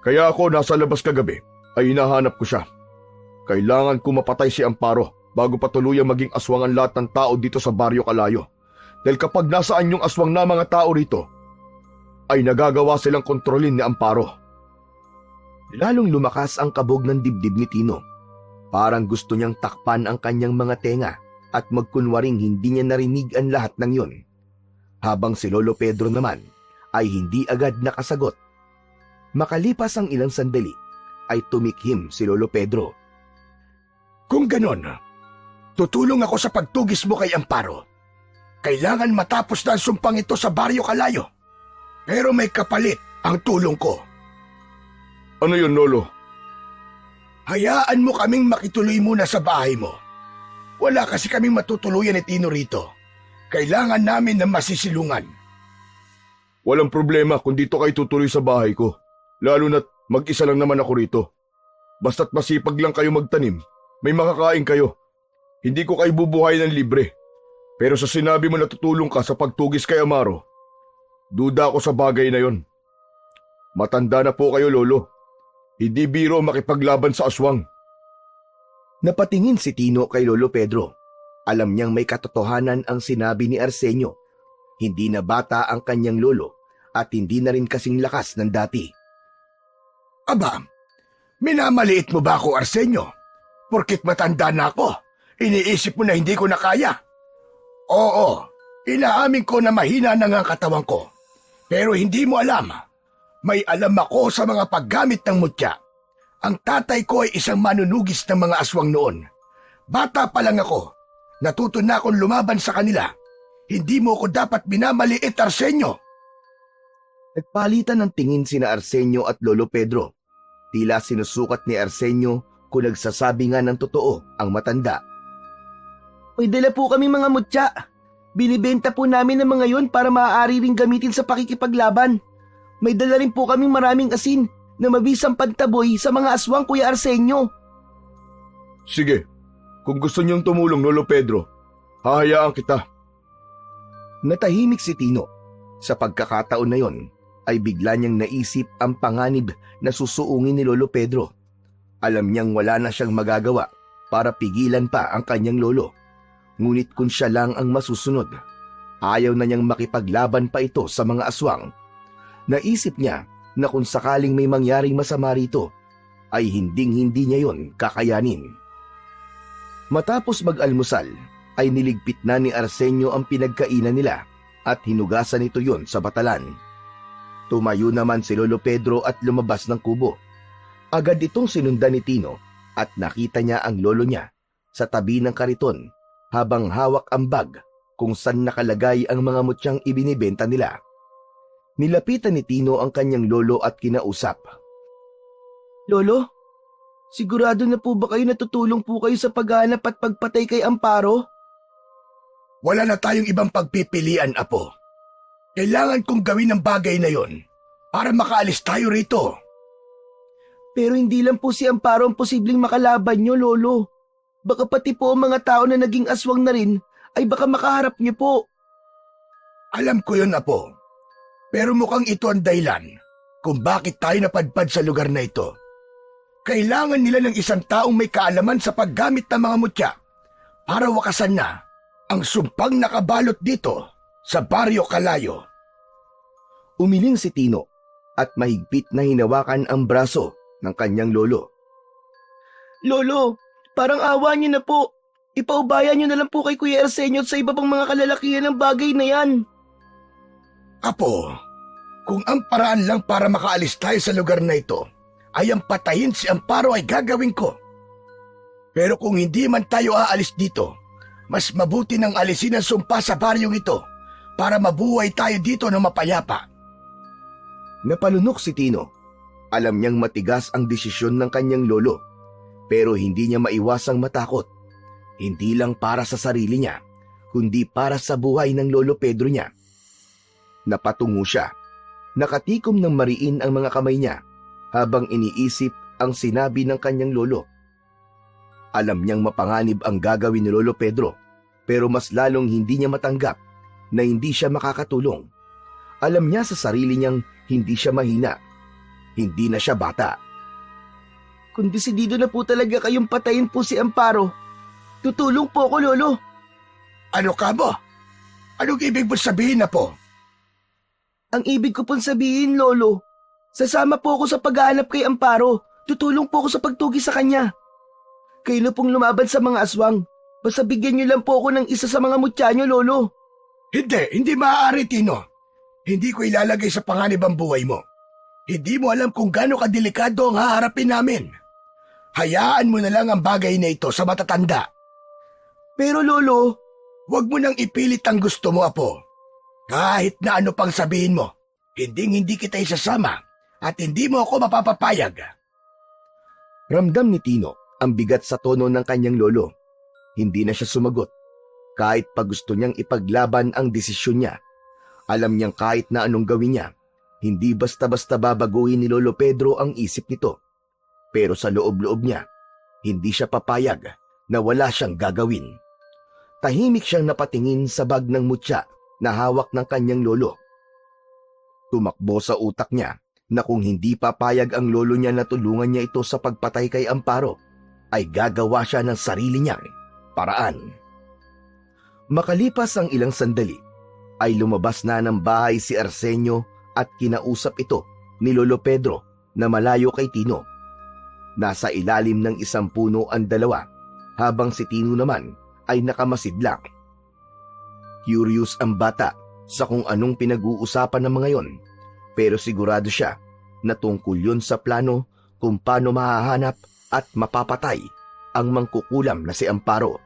Kaya ako nasa labas kagabi ay hinahanap ko siya. Kailangan ko mapatay si Amparo bago pa tuluyang maging aswang ang lahat ng tao dito sa baryo Kalayo. Dahil kapag nasaan yung aswang na mga tao rito, ay nagagawa silang kontrolin ni Amparo. Lalong lumakas ang kabog ng dibdib ni Tino. Parang gusto niyang takpan ang kanyang mga tenga at magkunwaring hindi niya narinig ang lahat ng yun. Habang si Lolo Pedro naman ay hindi agad nakasagot. Makalipas ang ilang sandali, ay tumikhim si Lolo Pedro. Kung ganon, tutulong ako sa pagtugis mo kay Amparo. Kailangan matapos na ang sumpang ito sa Baryo Kalayo. Pero may kapalit ang tulong ko. Ano yun, Lolo? Hayaan mo kaming makituloy muna sa bahay mo. Wala kasi kaming matutuluyan ni Tino rito. Kailangan namin ng masisilungan. Walang problema kung dito kayo tutuloy sa bahay ko. Lalo na't mag-isa lang naman ako rito. Basta't masipag lang kayo magtanim, may makakain kayo. Hindi ko kayo bubuhay ng libre. Pero sa sinabi mo na tutulong ka sa pagtugis kay Amaro, duda ako sa bagay na yon. Matanda na po kayo, Lolo. Hindi biro makipaglaban sa aswang. Napatingin si Tino kay Lolo Pedro. Alam niyang may katotohanan ang sinabi ni Arsenio. Hindi na bata ang kanyang lolo at hindi na rin kasing lakas ng dati. Aba, minamaliit mo ba ako, Arsenio? Porkit matanda na ako, iniisip mo na hindi ko na kaya. Oo, inaamin ko na mahina na nga ang katawan ko. Pero hindi mo alam, may alam ako sa mga paggamit ng mutya. Ang tatay ko ay isang manunugis ng mga aswang noon. Bata pa lang ako, natuto na akong lumaban sa kanila. Hindi mo ko dapat minamaliit, Arsenio. Nagpalitan ng tingin sina Arsenio at Lolo Pedro. Tila sinusukat ni Arsenio kung nagsasabi nga ng totoo ang matanda. May dala po kami mga mutya. Binibenta po namin ang mga yon para maaari ring gamitin sa pakikipaglaban. May dala rin po kaming maraming asin na mabisang pantaboy sa mga aswang, Kuya Arsenio. Sige, kung gusto niyong tumulong, Lolo Pedro, hahayaan kita. Natahimik si Tino. Sa pagkakataon na yon, ay bigla niyang naisip ang panganib na susuungin ni Lolo Pedro. Alam niyang wala na siyang magagawa para pigilan pa ang kanyang lolo. Ngunit kung siya lang ang masusunod, ayaw na niyang makipaglaban pa ito sa mga aswang. Naisip niya na kung sakaling may mangyaring masama rito, ay hinding-hindi niya yon kakayanin. Matapos mag-almusal, ay niligpit na ni Arsenio ang pinagkainan nila at hinugasan ito yon sa batalan. Tumayo naman si Lolo Pedro at lumabas ng kubo. Agad itong sinundan ni Tino at nakita niya ang lolo niya sa tabi ng kariton habang hawak ang bag kung saan nakalagay ang mga mutyang ibinibenta nila. Nilapitan ni Tino ang kanyang lolo at kinausap. Lolo, sigurado na po ba kayo natutulong po kayo sa paghahanap at pagpatay kay Amparo? Wala na tayong ibang pagpipilian, Apo. Kailangan kong gawin ang bagay na yon para makaalis tayo rito. Pero hindi lang po si Amparo ang posibleng makalaban nyo, Lolo. Baka pati po ang mga tao na naging aswang na rin ay baka makaharap nyo po. Alam ko yun, Apo. Pero mukhang ito ang dahilan kung bakit tayo napadpad sa lugar na ito. Kailangan nila ng isang taong may kaalaman sa paggamit ng mga mutya para wakasan na ang sumpang nakabalot dito sa Baryo Kalayo. Umiling si Tino at mahigpit na hinawakan ang braso ng kanyang lolo. Lolo, parang awa nyo na po. Ipaubayan nyo na lang po kay Kuya Arsenio at sa iba pang mga kalalakihan ng bagay na yan. Apo, kung ang paraan lang para makaalis tayo sa lugar na ito ay ang patayin si Amparo ay gagawin ko. Pero kung hindi man tayo aalis dito, mas mabuti nang alisin ang sumpa sa baryong ito para mabuhay tayo dito ng mapayapa. Napalunok si Tino. Alam niyang matigas ang desisyon ng kanyang lolo, pero hindi niya maiwasang matakot. Hindi lang para sa sarili niya, kundi para sa buhay ng Lolo Pedro niya. Napatungo siya. Nakatikom ng mariin ang mga kamay niya habang iniisip ang sinabi ng kanyang lolo. Alam niyang mapanganib ang gagawin ni Lolo Pedro, pero mas lalong hindi niya matanggap na hindi siya makakatulong. Alam niya sa sarili niyang hindi siya mahina. Hindi na siya bata. Kung desidido na po talaga kayong patayin po si Amparo, tutulong po ako, Lolo. Ano ka mo? Anong ibig mo sabihin, Apo? Ang ibig ko pong sabihin, Lolo, sasama po ako sa paghahanap kay Amparo. Tutulong po ako sa pagtugi sa kanya. Kayo na pong lumaban sa mga aswang. Basta bigyan niyo lang po ako ng isa sa mga mutya niyo, Lolo. Hindi maaari, Tino. Hindi ko ilalagay sa panganib ang buhay mo. Hindi mo alam kung gaano kadelikado ang haharapin namin. Hayaan mo na lang ang bagay na ito sa matatanda. Pero Lolo, Huwag mo nang ipilit ang gusto mo, Apo. Kahit na ano pang sabihin mo, hindi kita isasama at hindi mo ako mapapapayag. Ramdam ni Tino ang bigat sa tono ng kanyang lolo. Hindi na siya sumagot. Kahit pa gusto niyang ipaglaban ang desisyon niya. Alam niyang kahit na anong gawin niya, hindi basta-basta babaguhin ni Lolo Pedro ang isip nito. Pero sa loob-loob niya, hindi siya papayag na wala siyang gagawin. Tahimik siyang napatingin sa bag ng mutya na hawak ng kanyang lolo. Tumakbo sa utak niya na kung hindi papayag ang lolo niya na tulungan niya ito sa pagpatay kay Amparo, ay gagawa siya ng sarili niyang paraan. Makalipas ang ilang sandali, ay lumabas na ng bahay si Arsenio at kinausap ito ni Lolo Pedro na malayo kay Tino. Nasa ilalim ng isang puno ang dalawa, habang si Tino naman ay nakamasidlak. Curious ang bata sa kung anong pinag-uusapan ng mga yon, pero sigurado siya na tungkol yun sa plano kung paano mahahanap at mapapatay ang mangkukulam na si Amparo.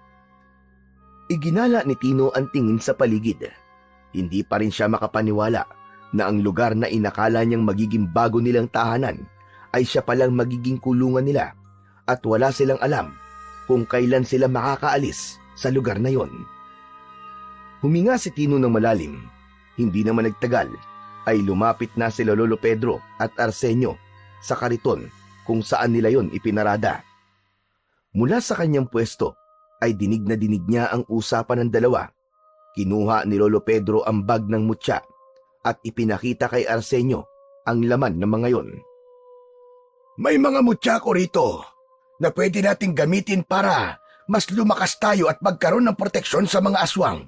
Iginala ni Tino ang tingin sa paligid. Hindi pa rin siya makapaniwala na ang lugar na inakala niyang magiging bago nilang tahanan ay siya palang magiging kulungan nila at wala silang alam kung kailan sila makakaalis sa lugar na yon. Huminga si Tino ng malalim. Hindi naman nagtagal ay lumapit na sila Lolo Pedro at Arsenio sa kariton kung saan nila yon ipinarada. Mula sa kanyang pwesto ay dinig na dinig niya ang usapan ng dalawa. Kinuha ni Lolo Pedro ang bag ng mutya at ipinakita kay Arsenio ang laman ng mga yon. May mga mutya ko rito na pwede nating gamitin para mas lumakas tayo at magkaroon ng proteksyon sa mga aswang.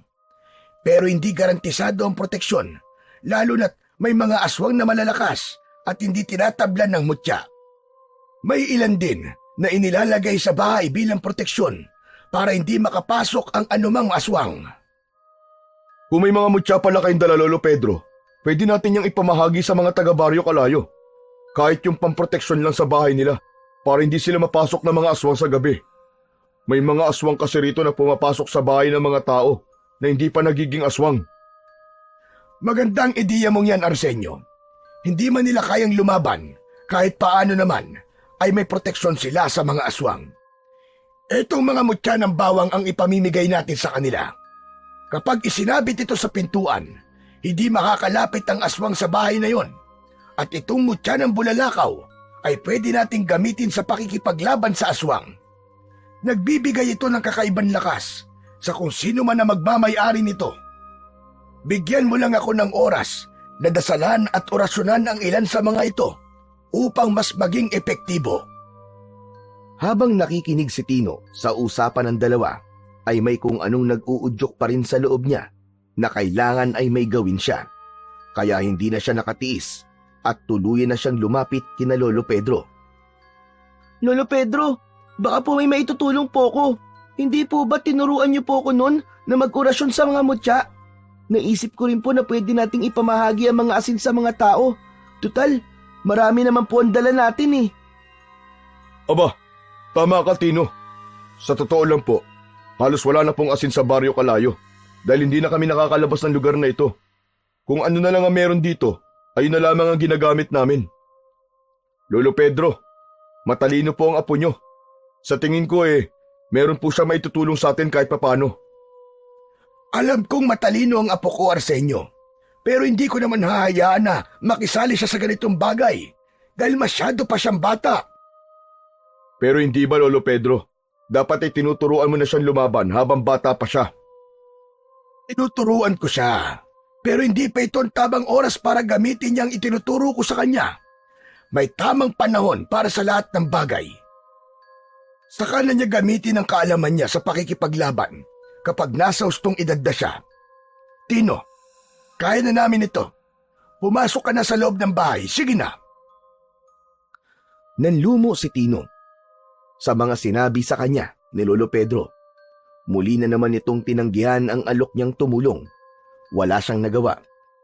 Pero hindi garantisado ang proteksyon, lalo na't may mga aswang na malalakas at hindi tinatablan ng mutya. May ilan din na inilalagay sa bahay bilang proteksyon para hindi makapasok ang anumang aswang. Kung may mga mutya pala kayong dala, Lolo Pedro, pwede natin yung ipamahagi sa mga taga-baryo Kalayo. Kahit yung pamproteksyon lang sa bahay nila, para hindi sila mapasok ng mga aswang sa gabi. May mga aswang kasi rito na pumapasok sa bahay ng mga tao na hindi pa nagiging aswang. Magandang ideya mong yan, Arsenio. Hindi man nila kayang lumaban, kahit paano naman ay may proteksyon sila sa mga aswang. Etong mga mutya ng bawang ang ipamimigay natin sa kanila. Kapag isinabit ito sa pintuan, hindi makakalapit ang aswang sa bahay na yon. At itong mutya ng bulalakaw ay pwede nating gamitin sa pakikipaglaban sa aswang. Nagbibigay ito ng kakaibang lakas sa kung sino man na magmamay-ari nito. Bigyan mo lang ako ng oras na dasalan at orasyonan ang ilan sa mga ito upang mas maging epektibo. Habang nakikinig si Tino sa usapan ng dalawa, ay may kung anong nag-uudyok pa rin sa loob niya na kailangan ay may gawin siya. Kaya hindi na siya nakatiis at tuluyan na siyang lumapit kina Lolo Pedro. Lolo Pedro, baka po may maitutulong po ko. Hindi po ba tinuruan niyo po ko noon na mag-orasyon sa mga mutya? Naisip ko rin po na pwede nating ipamahagi ang mga asin sa mga tao. Tutal, marami naman po ang dala natin eh. Aba, tama ka, Tino. Sa totoo lang po, halos wala na pong asin sa baryo Kalayo dahil hindi na kami nakakalabas ng lugar na ito. Kung ano na lang ang meron dito, ayun na lamang ang ginagamit namin. Lolo Pedro, matalino po ang apo nyo. Sa tingin ko meron po siya maitutulong sa atin kahit papano. Alam kong matalino ang apo ko, Arsenio. Pero hindi ko naman hahayaan na makisali siya sa ganitong bagay dahil masyado pa siyang bata. Pero hindi ba, Lolo Pedro? Dapat ay tinuturuan mo na siyang lumaban habang bata pa siya. Tinuturuan ko siya, pero hindi pa ito ang tamang oras para gamitin niyang itinuturo ko sa kanya. May tamang panahon para sa lahat ng bagay. Saka na niya gamitin ang kaalaman niya sa pakikipaglaban kapag nasa hustong edad na siya. Tino, kaya na namin ito. Pumasok ka na sa loob ng bahay. Sige na. Nanlumo si Tino sa mga sinabi sa kanya ni Lolo Pedro. Muli na naman itong tinanggihan ang alok niyang tumulong. Wala siyang nagawa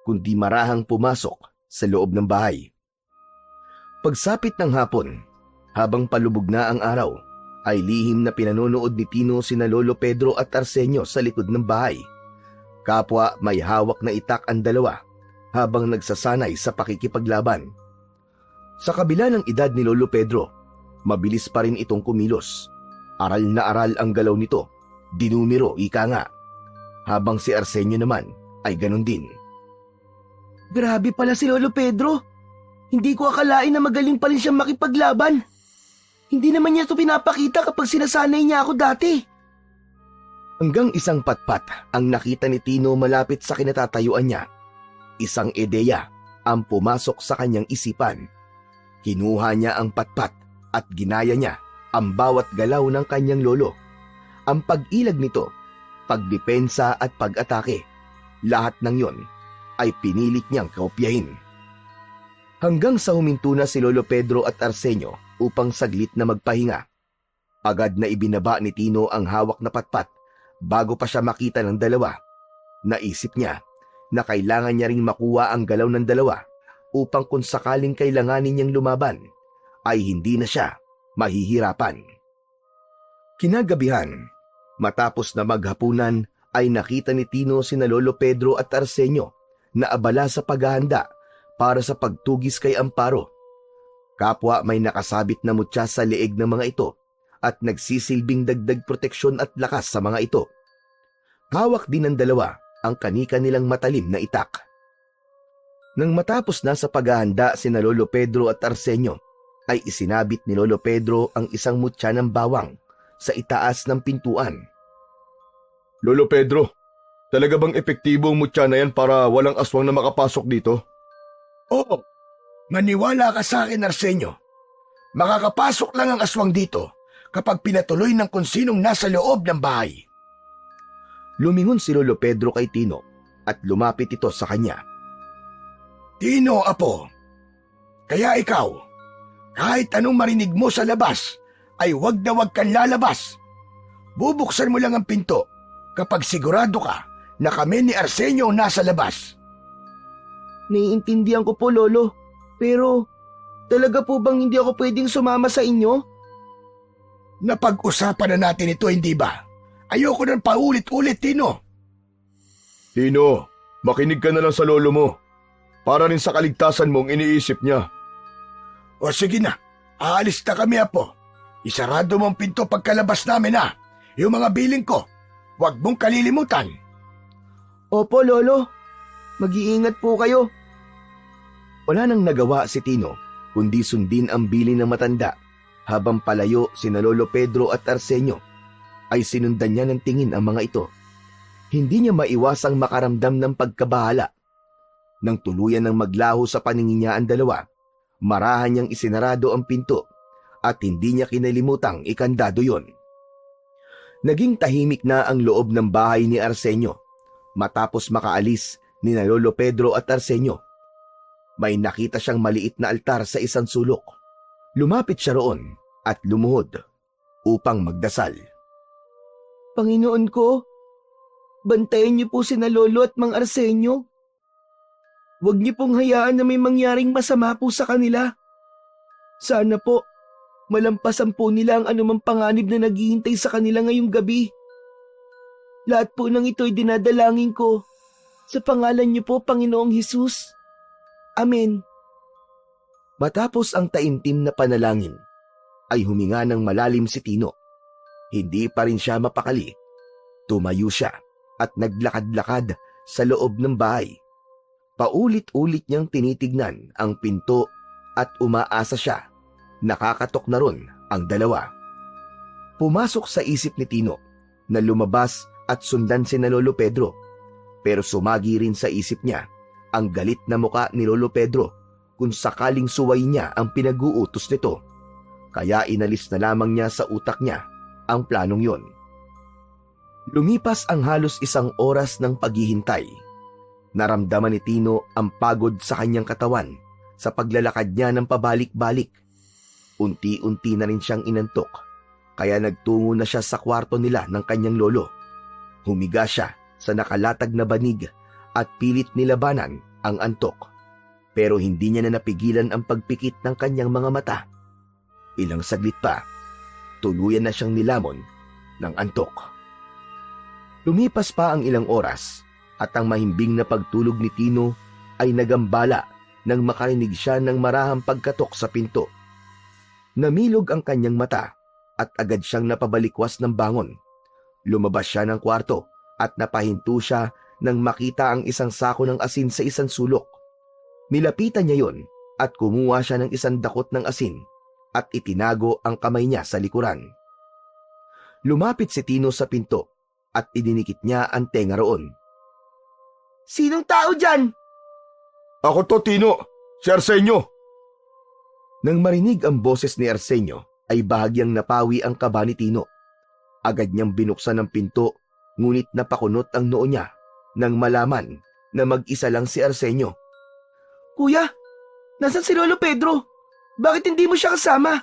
kundi marahang pumasok sa loob ng bahay. Pagsapit ng hapon, habang palubog na ang araw, ay lihim na pinanonood ni Tino sina Lolo Pedro at Arsenio sa likod ng bahay. Kapwa may hawak na itak ang dalawa habang nagsasanay sa pakikipaglaban. Sa kabila ng edad ni Lolo Pedro, mabilis pa rin itong kumilos. Aral na aral ang galaw nito, dinumero ika nga. Habang si Arsenio naman ay ganon din. Grabe pala si Lolo Pedro. Hindi ko akalain na magaling pa rin siyang makipaglaban. Hindi naman niya ito pinapakita kapag sinasanay niya ako dati. Hanggang isang patpat ang nakita ni Tino malapit sa kinatatayuan niya. Isang ideya ang pumasok sa kanyang isipan. Kinuha niya ang patpat at ginaya niya ang bawat galaw ng kanyang lolo. Ang pag-ilag nito, pagdepensa at pag-atake, lahat ng yon ay pinilit niyang kopyahin. Hanggang sa huminto na si Lolo Pedro at Arsenio upang saglit na magpahinga. Agad na ibinaba ni Tino ang hawak na patpat bago pa siya makita ng dalawa. Naisip niya na kailangan niya ring makuha ang galaw ng dalawa upang kung sakaling kailanganin niyang lumaban, ay hindi na siya mahihirapan. Kinagabihan, matapos na maghapunan, ay nakita ni Tino sina Lolo Pedro at Arsenio na abala sa paghahanda para sa pagtugis kay Amparo. Kapwa may nakasabit na mutya sa leeg ng mga ito at nagsisilbing dagdag proteksyon at lakas sa mga ito. Hawak din ng dalawa ang kanika nilang matalim na itak. Nang matapos na sa paghahanda sina Lolo Pedro at Arsenio, ay isinabit ni Lolo Pedro ang isang mutya ng bawang sa itaas ng pintuan. Lolo Pedro, talaga bang epektibo ang mutya na yan para walang aswang na makapasok dito? Oo, maniwala ka sa akin, Arsenio. Makakapasok lang ang aswang dito kapag pinatuloy ng kung sinong nasa loob ng bahay. Lumingon si Lolo Pedro kay Tino at lumapit ito sa kanya. Tino, apo, kaya ikaw, kahit anong marinig mo sa labas, ay wag na wag kang lalabas. Bubuksan mo lang ang pinto kapag sigurado ka na kami ni Arsenio nasa labas. Naiintindihan ko po, Lolo. Pero, talaga po bang hindi ako pwedeng sumama sa inyo? Napag-usapan na natin ito, hindi ba? Ayoko nang paulit-ulit, Tino. Tino, makinig ka na lang sa lolo mo. Para rin sa kaligtasan mong iniisip niya. O sige na, aalis na kami, apo. Isarado mo ang pinto pagkalabas namin, ha? Yung mga biling ko, huwag mong kalilimutan. Opo, Lolo. Mag-iingat po kayo. Wala nang nagawa si Tino kundi sundin ang bilin ng matanda. Habang palayo sina Lolo Pedro at Arsenio, ay sinundan niya ng tingin ang mga ito. Hindi niya maiwasang makaramdam ng pagkabahala. Nang tuluyan ng maglaho sa paningin niya ang dalawa, marahan niyang isinarado ang pinto at hindi niya kinalimutang ikandado yon. Naging tahimik na ang loob ng bahay ni Arsenio matapos makaalis ni Lolo Pedro at Arsenio. May nakita siyang maliit na altar sa isang sulok. Lumapit siya roon at lumuhod upang magdasal. Panginoon ko, bantayan niyo po sina Lolo at Mang Arsenio. Huwag niyo pong hayaan na may mangyaring masama po sa kanila. Sana po, malampasan po nila ang anumang panganib na naghihintay sa kanila ngayong gabi. Lahat po ng ito'y dinadalangin ko sa pangalan niyo po, Panginoong Hesus. Amen. Matapos ang taimtim na panalangin, ay huminga ng malalim si Tino. Hindi pa rin siya mapakali. Tumayo siya at naglakad-lakad sa loob ng bahay. Paulit-ulit niyang tinitignan ang pinto at umaasa siya. Nakakatok na ron ang dalawa. Pumasok sa isip ni Tino na lumabas at sundan sina Lolo Pedro. Pero sumagi rin sa isip niya ang galit na muka ni Lolo Pedro kung sakaling suway niya ang pinag-uutos nito. Kaya inalis na lamang niya sa utak niya ang planong yon. Lumipas ang halos isang oras ng paghihintay. Naramdaman ni Tino ang pagod sa kanyang katawan sa paglalakad niya ng pabalik-balik. Unti-unti na rin siyang inantok, kaya nagtungo na siya sa kwarto nila ng kanyang lolo. Humiga siya sa nakalatag na banig at pilit nilabanan ang antok, pero hindi niya na napigilan ang pagpikit ng kanyang mga mata. Ilang saglit pa, tuluyan na siyang nilamon ng antok. Lumipas pa ang ilang oras at ang mahimbing na pagtulog ni Tino ay nagambala nang makarinig siya ng marahang pagkatok sa pinto. Namilog ang kanyang mata at agad siyang napabalikwas ng bangon. Lumabas siya ng kwarto at napahinto siya nang makita ang isang sako ng asin sa isang sulok. Nilapitan niya yon at kumuha siya ng isang dakot ng asin at itinago ang kamay niya sa likuran. Lumapit si Tino sa pinto at idinikit niya ang tenga roon. Sinong tao dyan? Ako to, Tino. Si Arsenio. Nang marinig ang boses ni Arsenio, ay bahagyang napawi ang kaba ni Tino. Agad niyang binuksan ang pinto, ngunit napakunot ang noo niya nang malaman na mag-isa lang si Arsenio. Kuya, nasan si Lolo Pedro? Bakit hindi mo siya kasama?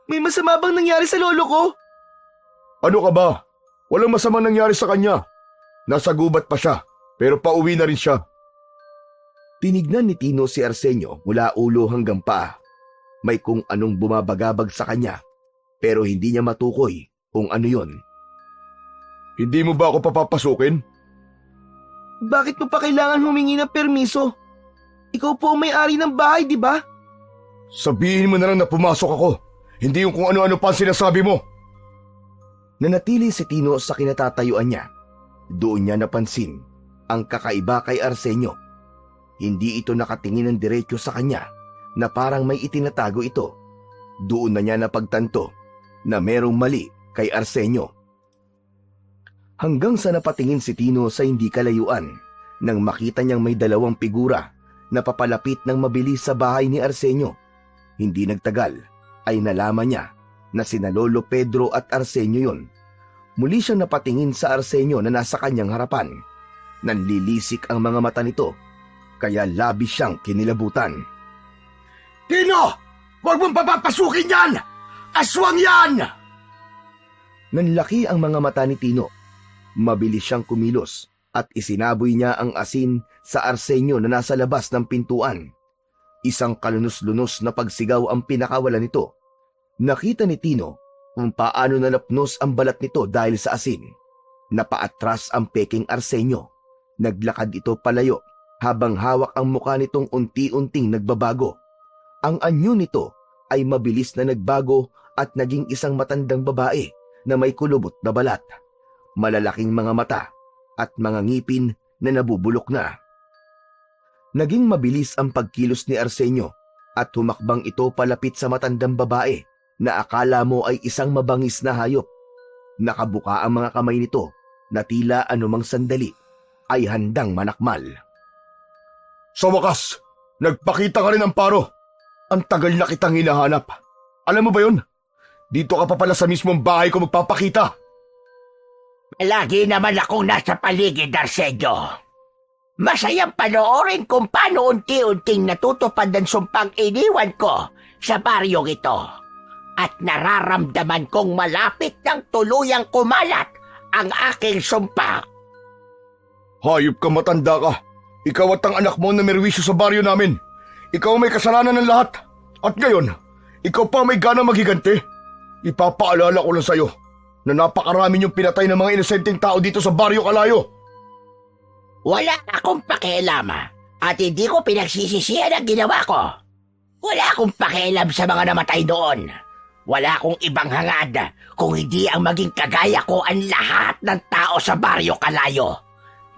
May masama bang nangyari sa lolo ko? Ano ka ba? Walang masamang nangyari sa kanya. Nasa gubat pa siya, pero pauwi na rin siya. Tinignan ni Tino si Arsenio mula ulo hanggang paa. May kung anong bumabagabag sa kanya, pero hindi niya matukoy kung ano yon. Hindi mo ba ako papapasukin? Bakit mo pa kailangan humingi ng permiso? Ikaw po ang may-ari ng bahay, di ba? Sabihin mo na lang na pumasok ako. Hindi yung kung ano-ano pa ang sinasabi mo. Nanatili si Tino sa kinatatayuan niya. Doon niya napansin ang kakaiba kay Arsenio. Hindi ito nakatingin ng diretso sa kanya na parang may itinatago ito. Doon na niya napagtanto na merong mali kay Arsenio. Hanggang sa napatingin si Tino sa hindi kalayuan nang makita niyang may dalawang figura na papalapit ng mabilis sa bahay ni Arsenio. Hindi nagtagal ay nalaman niya na sina Lolo Pedro at Arsenio yon. Muli siyang napatingin sa Arsenio na nasa kanyang harapan. Nanlilisik ang mga mata nito, kaya labis siyang kinilabutan. Tino! Huwag mong papapasukin yan! Aswang yan! Nanlaki ang mga mata ni Tino. Mabilis siyang kumilos at isinaboy niya ang asin sa Arsenio na nasa labas ng pintuan. Isang kalunos-lunos na pagsigaw ang pinakawalan nito. Nakita ni Tino kung paano nalapnos ang balat nito dahil sa asin. Napaatras ang peking Arsenio. Naglakad ito palayo habang hawak ang mukha nitong unti-unting nagbabago. Ang anyo nito ay mabilis na nagbago at naging isang matandang babae na may kulubot na balat, malalaking mga mata at mga ngipin na nabubulok na. Naging mabilis ang pagkilos ni Arsenio at humakbang ito palapit sa matandang babae na akala mo ay isang mabangis na hayop. Nakabuka ang mga kamay nito na tila anumang sandali ay handang manakmal. Sa wakas, nagpakita ka rin, Amparo. Ang tagal na kitang hinahanap. Alam mo ba yun? Dito ka pa pala sa mismong bahay ko magpapakita. Lagi naman akong nasa paligid, Arsenio. Masayang panoorin kung paano unti-unting natutupad ang sumpang iniwan ko sa baryong ito. At nararamdaman kong malapit ng tuluyang kumalat ang aking sumpa. Hayop ka, matanda ka. Ikaw at ang anak mo na merwisyo sa baryo namin. Ikaw may kasalanan ng lahat. At ngayon, ikaw pa may gana maghigante. Ipapaalala ko lang sa'yo na napakarami niyong pinatay ng mga inosenteng tao dito sa baryo Kalayo. Wala akong pakialama at hindi ko pinagsisisihan ang ginawa ko. Wala akong pakialam sa mga namatay doon. Wala akong ibang hangad kung hindi ang maging kagaya ko ang lahat ng tao sa baryo Kalayo.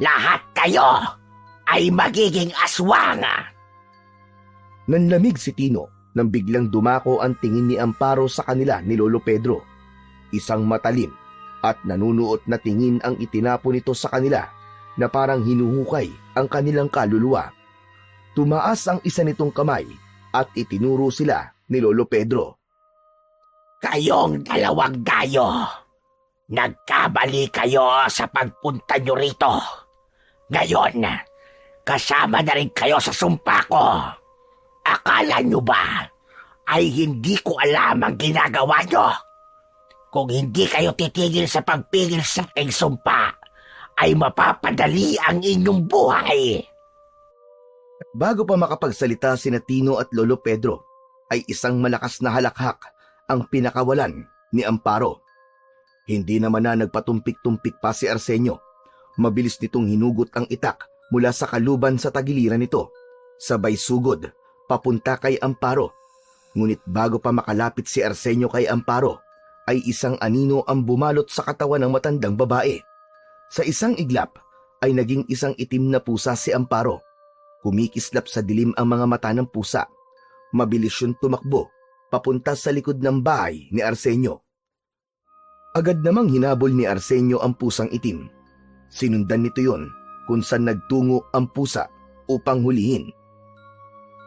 Lahat kayo ay magiging aswang. Nanlamig si Tino nang biglang dumako ang tingin ni Amparo sa kanila ni Lolo Pedro. Isang matalim at nanunuot na tingin ang itinapo nito sa kanila na parang hinuhukay ang kanilang kaluluwa. Tumaas ang isa nitong kamay at itinuro sila ni Lolo Pedro. Kayong dalawang gayo, nagkamali kayo sa pagpunta nyo rito. Ngayon, kasama na rin kayo sa sumpa ko. Akala nyo ba ay hindi ko alam ang ginagawa nyo? Kung hindi kayo titigil sa pagpigil sa aking sumpa, ay mapapadali ang inyong buhay. Bago pa makapagsalita sina Tino at Lolo Pedro, ay isang malakas na halakhak ang pinakawalan ni Amparo. Hindi naman na nagpatumpik-tumpik pa si Arsenio. Mabilis nitong hinugot ang itak mula sa kaluban sa tagiliran nito. Sabay sugod, papunta kay Amparo. Ngunit bago pa makalapit si Arsenio kay Amparo, ay isang anino ang bumalot sa katawan ng matandang babae. Sa isang iglap, ay naging isang itim na pusa si Amparo. Kumikislap sa dilim ang mga mata ng pusa. Mabilis yun tumakbo, papunta sa likod ng bahay ni Arsenio. Agad namang hinabol ni Arsenio ang pusang itim. Sinundan nito yon kung saan nagtungo ang pusa upang hulihin.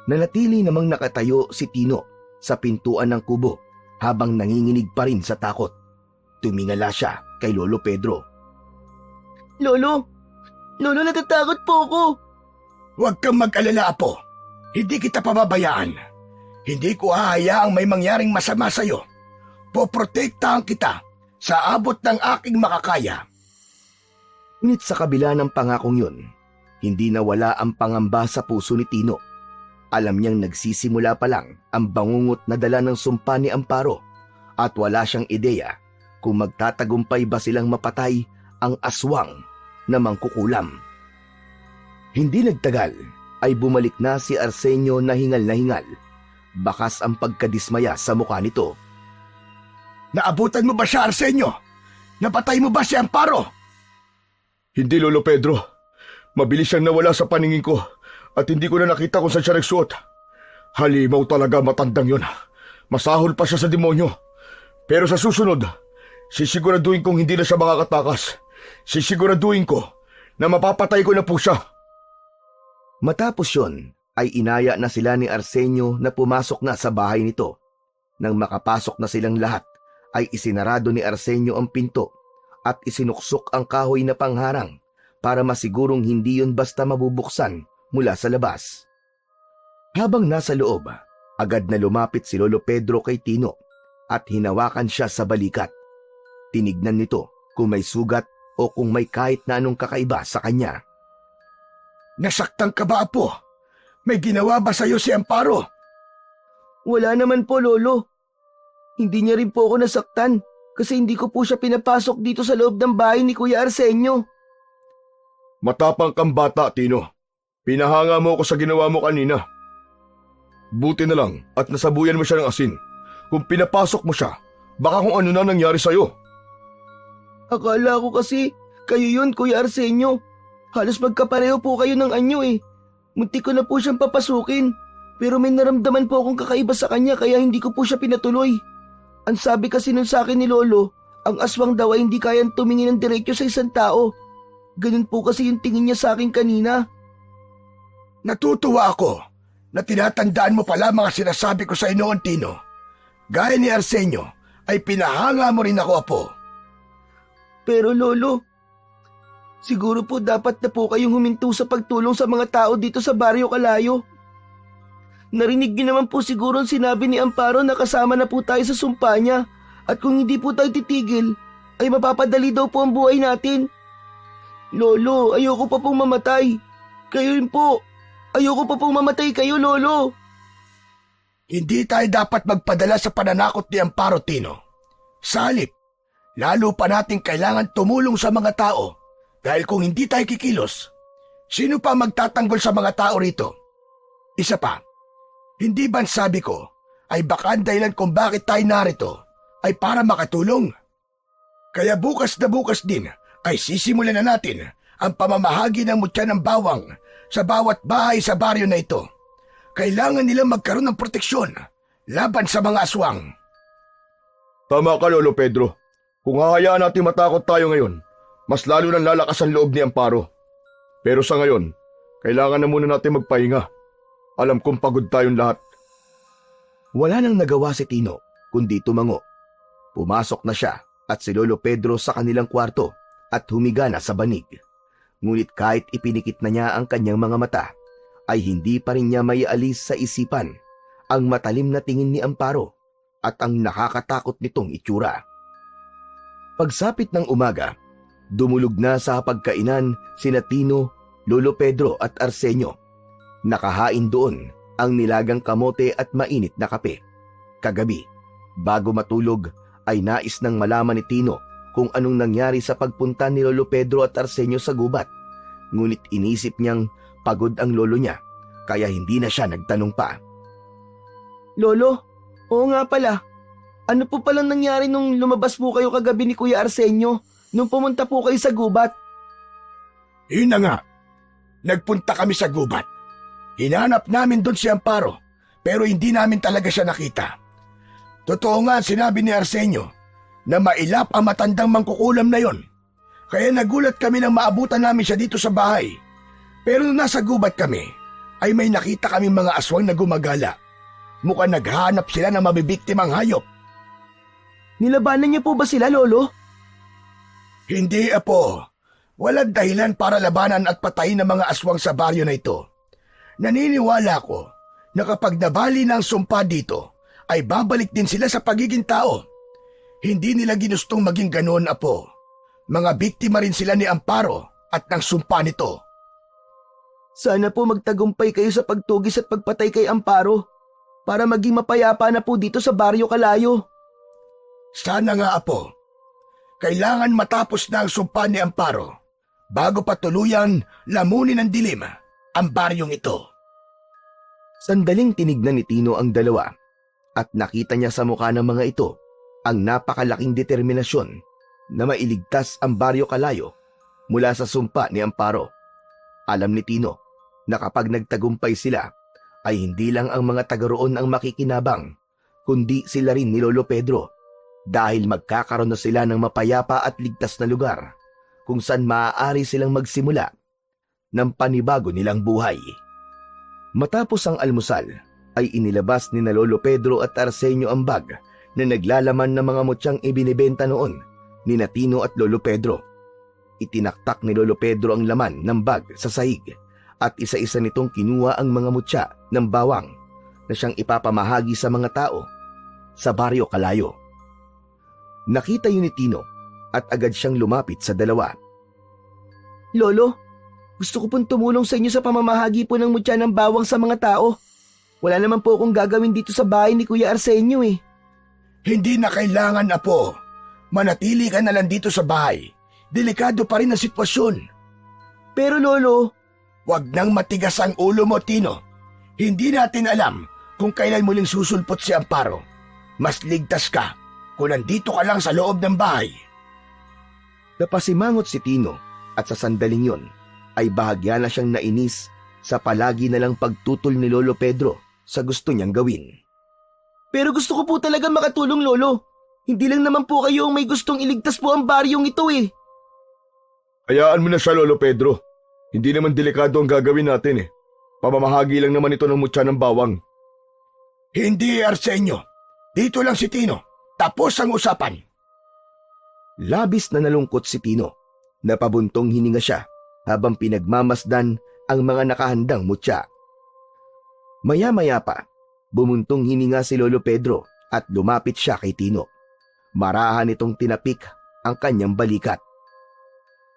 Nanatili namang nakatayo si Tino sa pintuan ng kubo habang nanginginig pa rin sa takot. Tumingala siya kay Lolo Pedro. Lolo, natatakot po ako. Huwag kang mag-alala, Apo. Hindi kita pababayaan. Hindi ko hahayaang may mangyaring masama sa'yo. Poprotektahan kita sa abot ng aking makakaya. Ngunit sa kabila ng pangakong yun, hindi nawala ang pangamba sa puso ni Tino. Alam niyang nagsisimula pa lang ang bangungot na dala ng sumpa ni Amparo at wala siyang ideya kung magtatagumpay ba silang mapatay ang aswang na mangkukulam. Hindi nagtagal ay bumalik na si Arsenio na hingal. Bakas ang pagkadismaya sa mukha nito. Naabutan mo ba siya, Arsenio? Napatay mo ba si Amparo? Hindi, Lolo Pedro. Mabilis siyang nawala sa paningin ko at hindi ko na nakita kung saan siya nagsuot. Halimaw talaga matandang yun. Masahol pa siya sa demonyo. Pero sa susunod, sisiguraduhin kong hindi na siya makakatakas. Sisiguraduhin ko na mapapatay ko na po siya. Matapos yon, ay inaya na sila ni Arsenio na pumasok na sa bahay nito. Nang makapasok na silang lahat, ay isinarado ni Arsenio ang pinto at isinuksok ang kahoy na pangharang para masigurong hindi yun basta mabubuksan mula sa labas. Habang nasa loob, agad na lumapit si Lolo Pedro kay Tino at hinawakan siya sa balikat. Tinignan nito kung may sugat o kung may kahit na anong kakaiba sa kanya. Nasaktan ka ba, Apo? May ginawa ba sa'yo si Amparo? Wala naman po, Lolo. Hindi niya rin po ako nasaktan kasi hindi ko po siya pinapasok dito sa loob ng bahay ni Kuya Arsenio. Matapang kang bata, Tino. Pinahanga mo ako sa ginawa mo kanina. Buti na lang at nasabuyan mo siya ng asin. Kung pinapasok mo siya, baka kung ano na nangyari sa'yo. Akala ko kasi kayo yun, Kuya Arsenio. Halos magkapareho po kayo ng anyo eh. Muntik ko na po siyang papasukin. Pero may naramdaman po akong kakaiba sa kanya kaya hindi ko po siya pinatuloy. Ang sabi kasi nun sa akin ni Lolo, ang aswang daw ay hindi kayang tumingin ng diretso sa isang tao. Ganun po kasi yung tingin niya sa akin kanina. Natutuwa ako na tinatandaan mo pala mga sinasabi ko sa noon, Tino. Gaya ni Arsenio, ay pinahanga mo rin ako, Apo. Pero Lolo, siguro po dapat na po kayong huminto sa pagtulong sa mga tao dito sa Baryo Kalayo. Narinig niyo naman po siguro ang sinabi ni Amparo na kasama na po tayo sa sumpa niya at kung hindi po tayo titigil, ay mapapadali daw po ang buhay natin. Lolo, ayoko pa pong mamatay. Kayo rin po. Ayoko pa pong mamatay kayo, Lolo. Hindi tayo dapat magpadala sa pananakot ni Amparo, Tino. Sa halip, lalo pa natin kailangan tumulong sa mga tao dahil kung hindi tayo kikilos, sino pa magtatanggol sa mga tao rito? Isa pa, hindi ba sabi ko ay baka ang dahilan kung bakit tayo narito ay para makatulong? Kaya bukas na bukas din ay sisimulan na natin ang pamamahagi ng mutya ng bawang sa bawat bahay sa baryo na ito. Kailangan nilang magkaroon ng proteksyon laban sa mga aswang. Tama ka, Lolo Pedro. Kung hahayaan natin matakot tayo ngayon, mas lalo nang lalakas ang loob ni Amparo. Pero sa ngayon, kailangan na muna natin magpahinga. Alam kong pagod tayong lahat. Wala nang nagawa si Tino kundi tumango. Pumasok na siya at si Lolo Pedro sa kanilang kwarto at humiga na sa banig. Ngunit kahit ipinikit na niya ang kanyang mga mata, ay hindi pa rin niya maialis sa isipan ang matalim na tingin ni Amparo at ang nakakatakot nitong itsura. Pagsapit ng umaga, dumulog na sa hapagkainan sina Tino, Lolo Pedro at Arsenio. Nakahain doon ang nilagang kamote at mainit na kape. Kagabi, bago matulog, ay nais nang malaman ni Tino kung anong nangyari sa pagpunta ni Lolo Pedro at Arsenio sa gubat. Ngunit inisip niyang pagod ang lolo niya, kaya hindi na siya nagtanong pa. Lolo, oo nga pala. Ano po palang nangyari nung lumabas po kayo kagabi ni Kuya Arsenio nung pumunta po kayo sa gubat? Yun na nga. Nagpunta kami sa gubat. Hinanap namin doon si Amparo, pero hindi namin talaga siya nakita. Totoo nga sinabi ni Arsenio na mailap ang matandang mangkukulam na yon. Kaya nagulat kami nang maabutan namin siya dito sa bahay. Pero nung nasa gubat kami, ay may nakita kaming mga aswang na gumagala. Mukhang naghahanap sila ng mabibiktimang hayop. Nilabanan niyo po ba sila, Lolo? Hindi, Apo. Walang dahilan para labanan at patayin ng mga aswang sa baryo na ito. Naniniwala ko na kapag nabali ng sumpa dito, ay babalik din sila sa pagiging tao. Hindi nila ginustong maging ganoon, Apo. Mga biktima rin sila ni Amparo at ng sumpa nito. Sana po magtagumpay kayo sa pagtugis at pagpatay kay Amparo para maging mapayapa na po dito sa Baryo Kalayo. Sana nga, Apo. Kailangan matapos na ang sumpa ni Amparo bago pa tuluyan lamunin ng dilim ang baryong ito. Sandaling tinignan ni Tino ang dalawa at nakita niya sa mukha ng mga ito ang napakalaking determinasyon na mailigtas ang Baryo Kalayo mula sa sumpa ni Amparo. Alam ni Tino na kapag nagtagumpay sila ay hindi lang ang mga taga roon ang makikinabang, kundi sila rin ni Lolo Pedro dahil magkakaroon na sila ng mapayapa at ligtas na lugar kung saan maaari silang magsimula ng panibago nilang buhay. Matapos ang almusal ay inilabas ni na Lolo Pedro at Arsenio ang bag na naglalaman ng mga mutyang ibinibenta noon ni na Tino at Lolo Pedro. Itinaktak ni Lolo Pedro ang laman ng bag sa sahig at isa-isa nitong kinuha ang mga mutya ng bawang na siyang ipapamahagi sa mga tao sa Baryo Kalayo. Nakita yun ni Tino at agad siyang lumapit sa dalawa. Lolo, gusto ko pong tumulong sa inyo sa pamamahagi po ng mutya ng bawang sa mga tao. Wala naman po akong gagawin dito sa bahay ni Kuya Arsenio eh. Hindi na kailangan, Apo. Manatili ka na lang dito sa bahay. Delikado pa rin ang sitwasyon. Pero Lolo, Huwag nang matigas ang ulo mo, Tino. Hindi natin alam kung kailan muling susulpot si Amparo. Mas ligtas ka kung nandito ka lang sa loob ng bahay. Napasimangot si Tino at sa sandaling yon ay bahagya na siyang nainis sa palagi na lang pagtutol ni Lolo Pedro sa gusto niyang gawin. pero gusto ko po talaga makatulong, Lolo. Hindi lang naman po kayo ang may gustong iligtas po ang baryong ito eh. Hayaan mo na siya, Lolo Pedro. Hindi naman delikado ang gagawin natin eh. Pamamahagi lang naman ito ng mutya ng bawang. Hindi, Arsenio. Dito lang si Tino. Tapos ang usapan. Labis na nalungkot si Tino. Napabuntong hininga siya habang pinagmamasdan ang mga nakahandang mutya. Maya-maya pa, bumuntong hininga si Lolo Pedro at lumapit siya kay Tino. Marahan itong tinapik ang kanyang balikat.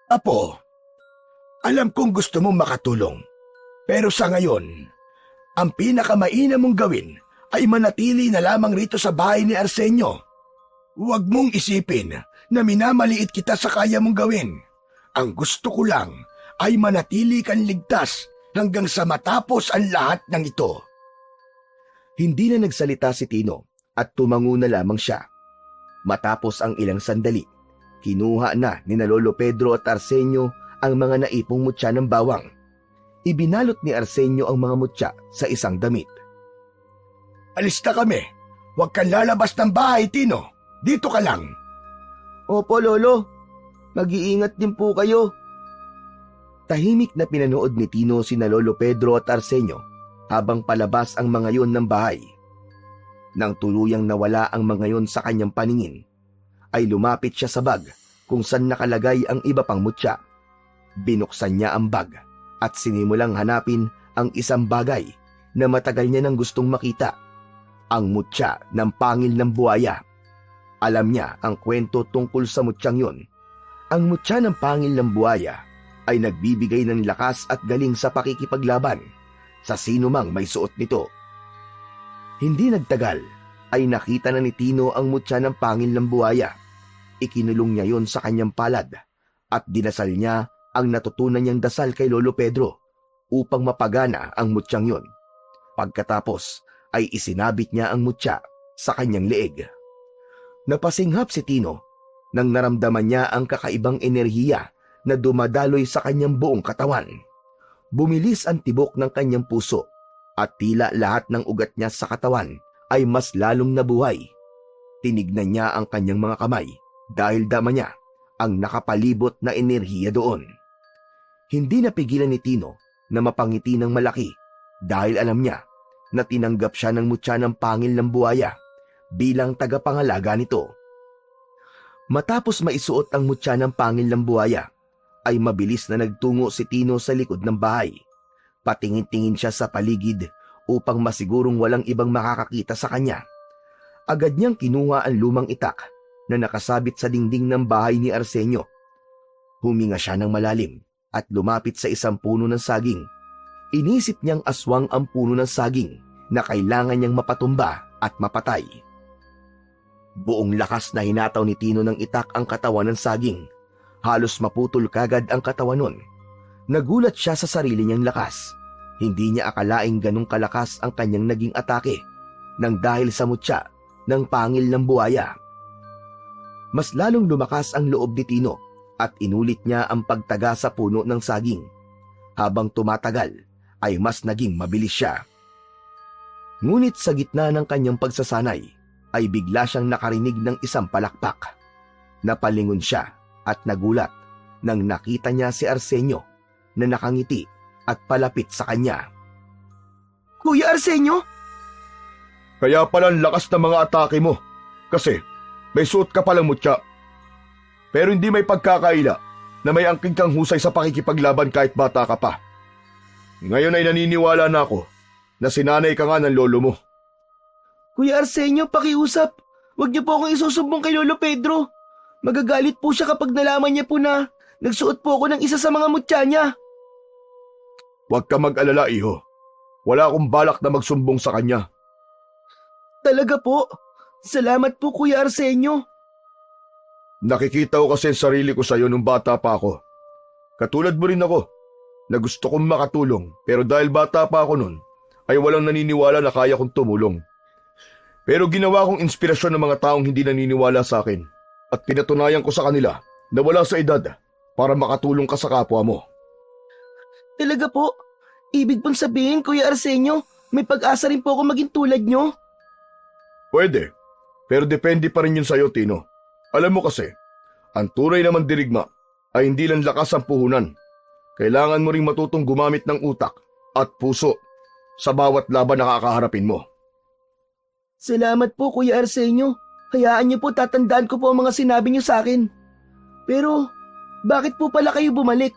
Apo, alam kong gusto mong makatulong. Pero sa ngayon, ang pinakamainam mong gawin ay manatili na lamang rito sa bahay ni Arsenio. Huwag mong isipin na minamaliit kita sa kaya mong gawin. Ang gusto ko lang ay manatili kang ligtas hanggang sa matapos ang lahat ng ito. Hindi na nagsalita si Tino at tumango na lamang siya. Matapos ang ilang sandali, kinuha na ni na Lolo Pedro at Arsenio ang mga naipong mutya ng bawang. Ibinalot ni Arsenio ang mga mutya sa isang damit. Alis na kami. Huwag kang lalabas ng bahay, Tino. Dito ka lang. Opo, Lolo. Mag-iingat din po kayo. Tahimik na pinanood ni Tino sina Lolo Pedro at Arsenio habang palabas ang mga yon ng bahay. Nang tuluyang nawala ang mga yon sa kanyang paningin, ay lumapit siya sa bag kung saan nakalagay ang iba pang mutya. Binuksan niya ang bag at sinimulang hanapin ang isang bagay na matagal niya nang gustong makita. Ang mutya ng pangil ng buhaya. Alam niya ang kwento tungkol sa mutyang yon. Ang mutya ng pangil ng buhaya ay nagbibigay ng lakas at galing sa pakikipaglaban sa sino mang may suot nito. Hindi nagtagal ay nakita na ni Tino ang mutya ng pangil ng buhaya. Ikinulong niya yon sa kanyang palad at dinasal niya ang natutunan niyang dasal kay Lolo Pedro upang mapagana ang mutyang yon. Pagkatapos ay isinabit niya ang mutya sa kanyang leeg. Napasinghap si Tino nang naramdaman niya ang kakaibang enerhiya na dumadaloy sa kanyang buong katawan. Bumilis ang tibok ng kanyang puso at tila lahat ng ugat niya sa katawan ay mas lalong nabuhay. Tinignan niya ang kanyang mga kamay dahil dama niya ang nakapalibot na enerhiya doon. Hindi napigilan ni Tino na mapangiti ng malaki dahil alam niya na tinanggap siya ng mutya ng pangil ng buhaya bilang tagapangalaga nito. Matapos maisuot ang mutya ng pangil ng buhaya, ay mabilis na nagtungo si Tino sa likod ng bahay. Patingin-tingin siya sa paligid upang masigurong walang ibang makakakita sa kanya. Agad niyang kinuha ang lumang itak na nakasabit sa dingding ng bahay ni Arsenio. Huminga siya ng malalim at lumapit sa isang puno ng saging. Inisip niyang aswang ang puno ng saging na kailangan niyang mapatumba at mapatay. Buong lakas na hinataw ni Tino ng itak ang katawan ng saging. Halos maputol kagad ang katawan nun. Nagulat siya sa sarili niyang lakas. Hindi niya akalaing ganong kalakas ang kanyang naging atake nang dahil sa mutya ng pangil ng buhaya. Mas lalong lumakas ang loob ni Tino at inulit niya ang pagtaga sa puno ng saging. Habang tumatagal ay mas naging mabilis siya. Ngunit sa gitna ng kanyang pagsasanay ay bigla siyang nakarinig ng isang palakpak. Napalingon siya at nagulat nang nakita niya si Arsenio na nakangiti at palapit sa kanya. Kuya Arsenio? Kaya pala ang lakas ng mga atake mo. Kasi may suot ka palang mutya. Pero hindi may pagkakaila na may angking kang husay sa pakikipaglaban kahit bata ka pa. Ngayon ay naniniwala na ako na sinanay ka nga ng lolo mo. Kuya Arsenio, pakiusap. Huwag niyo po akong isusumbong kay Lolo Pedro. Magagalit po siya kapag nalaman niya po na nagsuot po ako ng isa sa mga mutya niya. Huwag ka mag-alala, iho. Wala akong balak na magsumbong sa kanya. Talaga po? Salamat po, Kuya Arsenio. Nakikita ko kasi ang sarili ko sa'yo nung bata pa ako. Katulad mo rin ako, na gusto kong makatulong pero dahil bata pa ako nun, ay walang naniniwala na kaya kong tumulong. Pero ginawa kong inspirasyon ng mga taong hindi naniniwala sa akin at pinatunayan ko sa kanila na wala sa edad para makatulong ka sa kapwa mo. Talaga po? Ibig pong sabihin, Kuya Arsenio, may pag-asa rin po ako maging tulad nyo? Pwede, pero depende pa rin yun sa'yo, Tino. Alam mo kasi, ang tunay na mandirigma ay hindi lang lakas ang puhunan. Kailangan mo ring matutong gumamit ng utak at puso sa bawat laban na kakaharapin mo. Salamat po, Kuya Arsenio. Hayaan niyo po, tatandaan ko po ang mga sinabi niyo sa akin. Pero, bakit po pala kayo bumalik?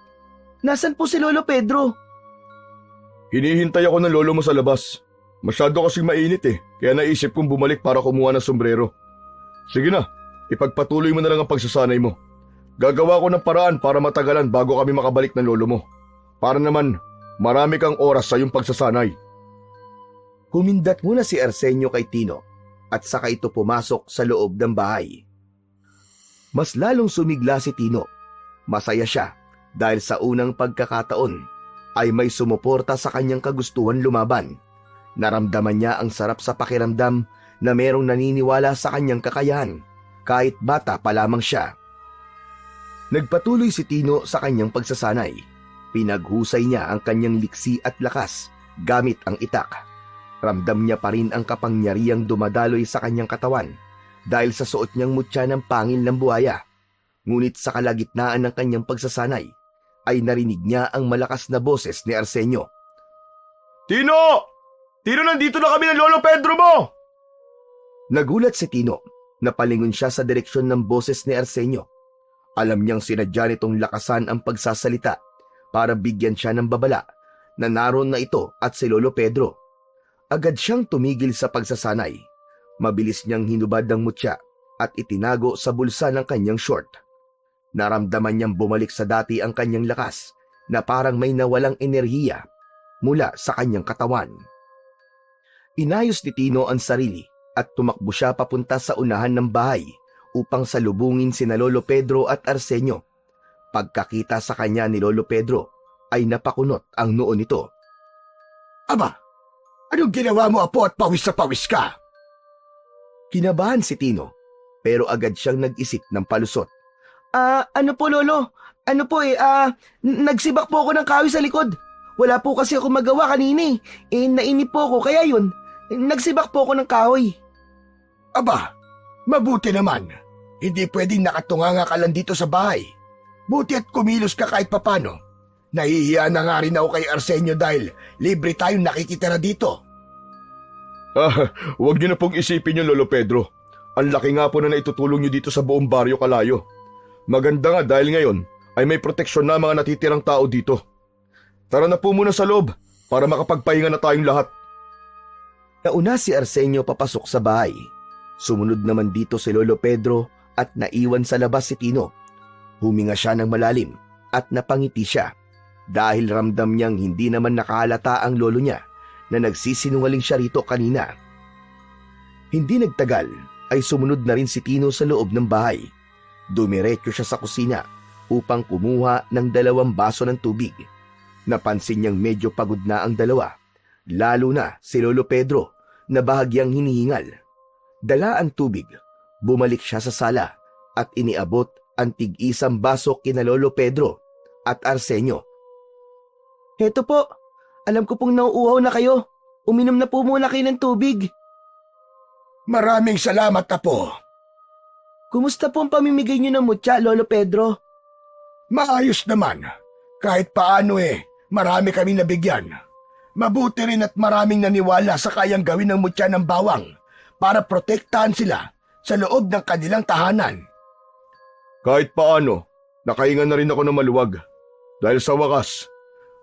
Nasaan po si Lolo Pedro? Hinihintay ako ng lolo mo sa labas. Masyado kasing mainit kaya naisip kong bumalik para kumuha ng sombrero. Sige na, ipagpatuloy mo na lang ang pagsasanay mo. Gagawa ko ng paraan para matagalan bago kami makabalik ng lolo mo. Para naman, marami kang oras sa iyong pagsasanay. Humindat muna si Arsenio kay Tino at saka ito pumasok sa loob ng bahay. Mas lalong sumigla si Tino. Masaya siya dahil sa unang pagkakataon ay may sumuporta sa kanyang kagustuhan lumaban. Naramdaman niya ang sarap sa pakiramdam na merong naniniwala sa kanyang kakayahan kahit bata pa lamang siya. Nagpatuloy si Tino sa kanyang pagsasanay. Pinaghusay niya ang kanyang liksi at lakas gamit ang itak. Ramdam niya pa rin ang kapangyarihang dumadaloy sa kanyang katawan dahil sa suot niyang mutya ng pangil ng buhaya. Ngunit sa kalagitnaan ng kanyang pagsasanay ay narinig niya ang malakas na boses ni Arsenio. Tino! Tino, nandito na kami ng lolo Pedro mo! Nagulat si Tino. Napalingon siya sa direksyon ng boses ni Arsenio. Alam niyang sinadya nitong lakasan ang pagsasalita para bigyan siya ng babala na naroon na ito at si Lolo Pedro. Agad siyang tumigil sa pagsasanay. Mabilis niyang hinubad ang mutya at itinago sa bulsa ng kanyang short. Naramdaman niyang bumalik sa dati ang kanyang lakas na parang may nawalang enerhiya. mula sa kanyang katawan. Inayos ni Tino ang sarili at tumakbo siya papunta sa unahan ng bahay upang salubungin sina Lolo Pedro at Arsenio. Pagkakita sa kanya ni Lolo Pedro ay napakunot ang noo nito. Aba, anong ginawa mo, apo, at pawis na pawis ka? Kinabahan si Tino pero agad siyang nag-isip ng palusot. Ano po lolo? Ano po nagsibak po ako ng kahoy sa likod. Wala po kasi ako magawa kanina eh. Nainip po ako kaya yun. Nagsibak po ako ng kahoy. Aba, mabuti naman. Hindi pwedeng nakatunganga ka lang dito sa bahay. Buti at kumilos ka kahit papano. Nahihiya na nga rin ako kay Arsenio dahil libre tayong nakikitira dito. Huwag niyo na pong isipin yun, Lolo Pedro. Ang laki nga po na naitutulong niyo dito sa buong baryo Kalayo. Maganda nga dahil ngayon ay may proteksyon na mga natitirang tao dito. Tara na po muna sa loob para makapagpahinga na tayong lahat. Nauna si Arsenio papasok sa bahay. Sumunod naman dito si Lolo Pedro at naiwan sa labas si Tino. Huminga siya ng malalim at napangiti siya dahil ramdam niyang hindi naman nakahalata ang lolo niya na nagsisinungaling siya rito kanina. Hindi nagtagal ay sumunod na rin si Tino sa loob ng bahay. Dumiretso siya sa kusina upang kumuha ng 2 baso ng tubig. Napansin niyang medyo pagod na ang dalawa, lalo na si Lolo Pedro na bahagyang hinihingal. Dala ang tubig, bumalik siya sa sala at iniabot ang tig-isang baso kina Lolo Pedro at Arsenio. Heto po, alam ko pong nauuhaw na kayo. Uminom na po muna kayo ng tubig. Maraming salamat, apo. Kumusta po ang pamimigay niyo ng mutya, Lolo Pedro? Maayos naman. Kahit paano marami kaming nabigyan. Mabuti rin at maraming naniwala sa kayang gawin ng mutya ng bawang para protektahan sila sa loob ng kanilang tahanan. Kahit paano, nakahinga na rin ako ng maluwag. Dahil sa wakas,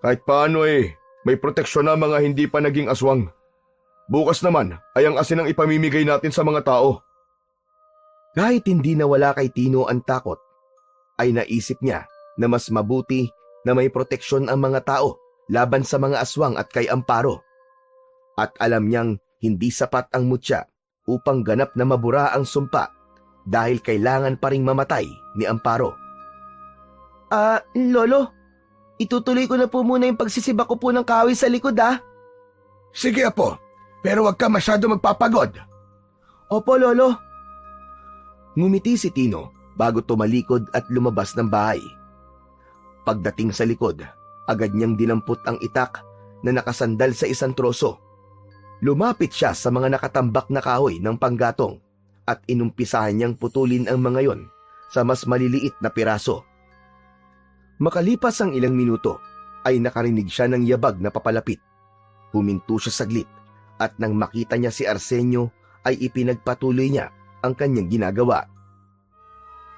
kahit paano may proteksyon na mga hindi pa naging aswang. Bukas naman ay ang asin ang ipamimigay natin sa mga tao. Kahit hindi nawala kay Tino ang takot, ay naisip niya na mas mabuti na may proteksyon ang mga tao laban sa mga aswang at kay Amparo. At alam niyang hindi sapat ang mutya upang ganap na mabura ang sumpa dahil kailangan pa ring mamatay ni Amparo. Lolo, itutuloy ko na po muna yung pagsisibak ko po ng kahoy sa likod Sige, apo, pero huwag ka masyado magpapagod. Opo, Lolo. Ngumiti si Tino bago tumalikod at lumabas ng bahay. Pagdating sa likod, agad niyang dinampot ang itak na nakasandal sa isang troso. Lumapit siya sa mga nakatambak na kahoy ng panggatong at inumpisahan niyang putulin ang mga yon sa mas maliliit na piraso. Makalipas ang ilang minuto, ay nakarinig siya ng yabag na papalapit. Huminto siya saglit at nang makita niya si Arsenio ay ipinagpatuloy niya ang kanyang ginagawa.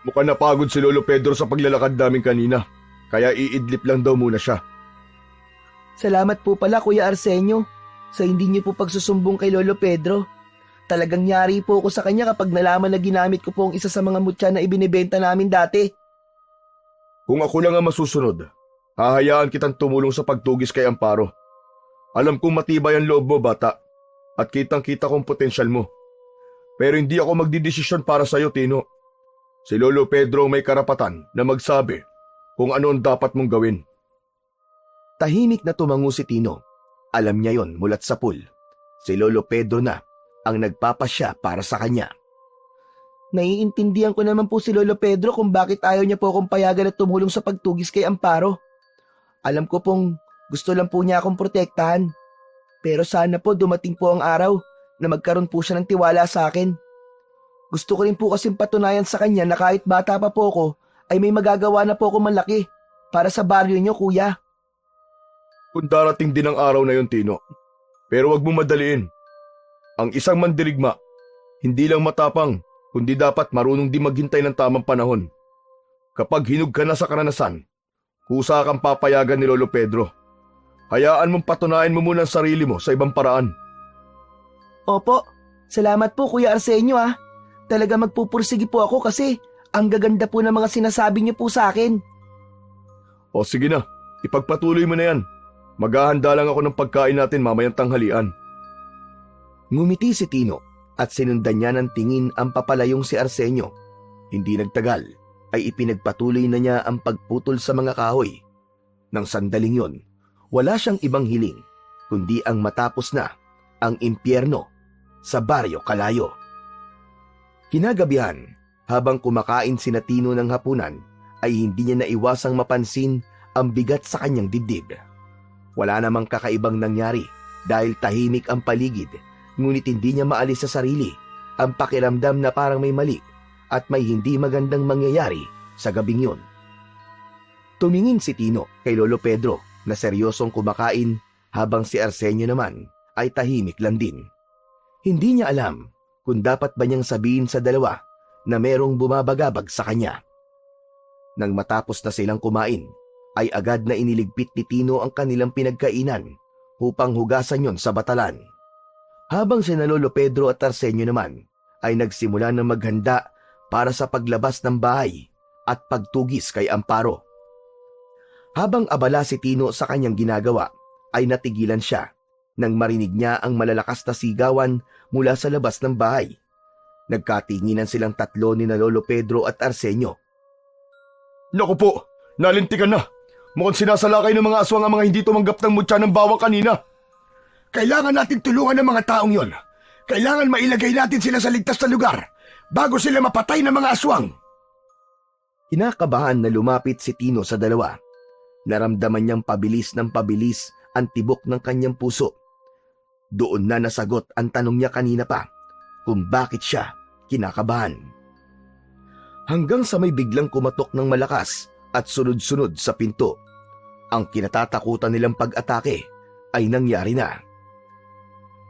Mukhang napagod si Lolo Pedro sa paglalakad namin kanina, kaya iidlip lang daw muna siya. Salamat po pala, Kuya Arsenio, sa hindi niyo po pagsusumbong kay Lolo Pedro. Talagang yari po ako sa kanya kapag nalaman na ginamit ko po ang isa sa mga mutya na ibinibenta namin dati. Kung ako lang ang masusunod, hahayaan kitang tumulong sa pagtugis kay Amparo. Alam kong matibay ang loob mo, bata, at kitang-kita kong potensyal mo. Pero hindi ako magdidesisyon para sa'yo, Tino. Si Lolo Pedro may karapatan na magsabi kung ano ang dapat mong gawin. Tahimik na tumango si Tino. Alam niya yon mulat sa pool. Si Lolo Pedro na ang nagpapasya para sa kanya. Naiintindihan ko naman po si Lolo Pedro kung bakit ayaw niya po akong payagan at tumulong sa pagtugis kay Amparo. Alam ko pong gusto lang po niya akong protektahan. Pero sana po dumating po ang araw na magkaroon po siya ng tiwala sa akin. Gusto ko rin po kasing patunayan sa kanya na kahit bata pa po ako, ay may magagawa na po ako malaki para sa baryo niyo, kuya. Kung darating din ang araw na yon, Tino. Pero wag mong madaliin. Ang isang mandirigma, hindi lang matapang, kundi dapat marunong din maghintay ng tamang panahon. Kapag hinug ka na sa karanasan, kusa kang papayagan ni Lolo Pedro. Hayaan mong patunayan mo muna ang sarili mo sa ibang paraan. Opo, salamat po Kuya Arsenio Talaga magpupursige po ako kasi ang gaganda po ng mga sinasabi niyo po sa akin. O sige na, ipagpatuloy mo na yan. Maghahanda lang ako ng pagkain natin mamayang tanghalian. Ngumiti si Tino at sinundan niya ng tingin ang papalayong si Arsenio. Hindi nagtagal ay ipinagpatuloy na niya ang pagputol sa mga kahoy. Nang sandaling yon, wala siyang ibang hiling kundi ang matapos na ang impyerno sa Baryo Kalayo. Kinagabihan, habang kumakain sina Tino ng hapunan, ay hindi niya naiwasang mapansin ang bigat sa kanyang dibdib. Wala namang kakaibang nangyari dahil tahimik ang paligid, ngunit hindi niya maalis sa sarili ang pakiramdam na parang may mali at may hindi magandang mangyayari sa gabing yon. Tumingin si Tino kay Lolo Pedro na seryosong kumakain habang si Arsenio naman ay tahimik lang din. Hindi niya alam kung dapat ba niyang sabihin sa dalawa na merong bumabagabag sa kanya. Nang matapos na silang kumain, ay agad na iniligpit ni Tino ang kanilang pinagkainan upang hugasan yon sa batalan. Habang sina Lolo Pedro at Arsenio naman ay nagsimula na maghanda para sa paglabas ng bahay at pagtugis kay Amparo. Habang abala si Tino sa kanyang ginagawa, ay natigilan siya nang marinig niya ang malalakas na sigawan mula sa labas ng bahay. Nagkatinginan silang tatlo ni na Lolo Pedro at Arsenio. Naku po, nalintikan na. Mukhang sinasalakay ng mga aswang ang mga hindi tumanggap ng mutya ng bawang kanina. Kailangan natin tulungan ng mga taong yon. Kailangan mailagay natin sila sa ligtas na lugar bago sila mapatay ng mga aswang. Kinakabahan na lumapit si Tino sa dalawa. Naramdaman niyang pabilis ng pabilis ang tibok ng kanyang puso. Doon na nasagot ang tanong niya kanina pa kung bakit siya kinakabahan. Hanggang sa may biglang kumatok ng malakas at sunod-sunod sa pinto. Ang kinatatakutan nilang pag-atake ay nangyari na.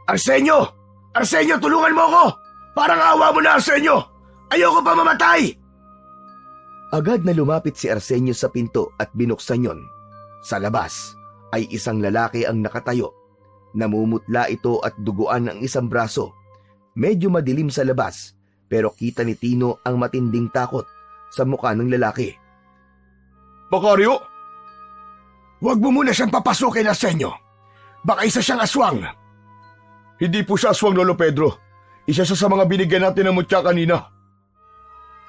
Arsenio! Arsenio, tulungan mo ako! Parang awa mo na, Arsenio! Ayoko pa mamatay! Agad na lumapit si Arsenio sa pinto at binuksan yon. Sa labas ay isang lalaki ang nakatayo. Namumutla ito at duguan ang isang braso. Medyo madilim sa labas pero kita ni Tino ang matinding takot sa mukha ng lalaki. Macario? Huwag mo muna siyang papasukin, Arsenio. Baka isa siyang aswang. Hindi po siya aswang, Lolo Pedro. Isa siya sa mga binigyan natin ng mutya kanina.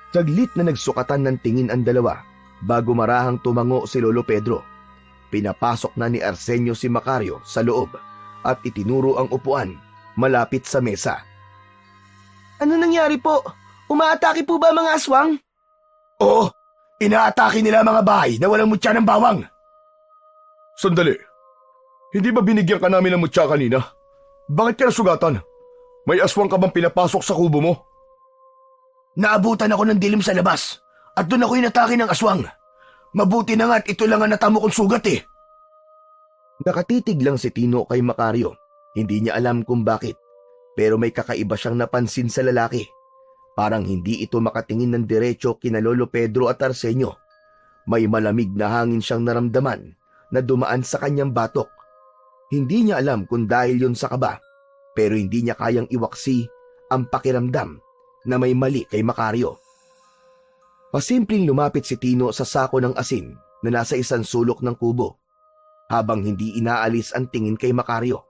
Saglit na nagsukatan ng tingin ang dalawa bago marahang tumango si Lolo Pedro. Pinapasok na ni Arsenio si Macario sa loob at itinuro ang upuan malapit sa mesa. Ano nangyari po? Umaatake po ba mga aswang? Oo, inaatake nila mga bahay na walang mutya ng bawang. Sandali. Hindi ba binigyan ka namin ng mutya kanina? Bakit ka nasugatan? May aswang ka bang pinapasok sa kubo mo? Naabutan ako ng dilim sa labas at doon ako inatake ng aswang. Mabuti na nga at ito lang ang natamo kong sugat eh. Nakatitig lang si Tino kay Macario. Hindi niya alam kung bakit, pero may kakaiba siyang napansin sa lalaki. Parang hindi ito makatingin ng diretso kina Lolo Pedro at Arsenio. May malamig na hangin siyang naramdaman na dumaan sa kanyang batok. Hindi niya alam kung dahil yon sa kaba, pero hindi niya kayang iwaksi ang pakiramdam na may mali kay Macario. Pasimpleng lumapit si Tino sa sako ng asin na nasa isang sulok ng kubo. Habang hindi inaalis ang tingin kay Macario,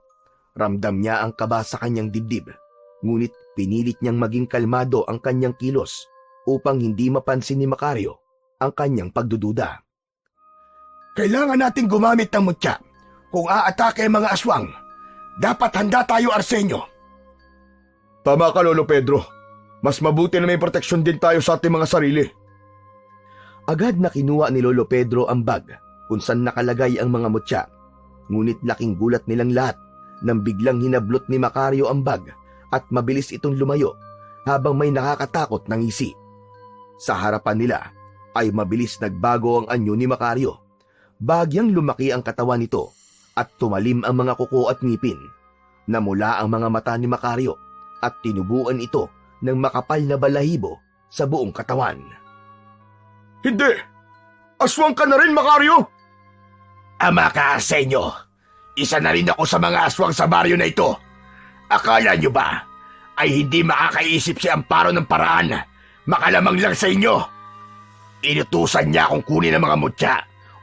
ramdam niya ang kaba sa kanyang dibdib. Ngunit pinilit niyang maging kalmado ang kanyang kilos upang hindi mapansin ni Macario ang kanyang pagdududa. Kailangan nating gumamit ng mutya. Kung aatake ang mga aswang, dapat handa tayo, Arsenio. Tama ka, Lolo Pedro. Mas mabuti na may proteksyon din tayo sa ating mga sarili. Agad na kinuha ni Lolo Pedro ang bag kung saan nakalagay ang mga mutya. Ngunit laking gulat nilang lahat nang biglang hinablot ni Macario ang bag at mabilis itong lumayo habang may nakakatakot na ngisi. Sa harapan nila ay mabilis nagbago ang anyo ni Macario. Bagyang lumaki ang katawan nito at tumalim ang mga kuko at ngipin. Namula ang mga mata ni Macario at tinubuan ito ng makapal na balahibo sa buong katawan. Hindi! Aswang ka na rin, Macario! Ama ka, Arsenio. Isa na rin ako sa mga aswang sa baryo na ito. Akala nyo ba ay hindi makakaisip si Amparo ng paraan? Makalamang lang sa inyo. Inutusan niya akong kunin ang mga mutya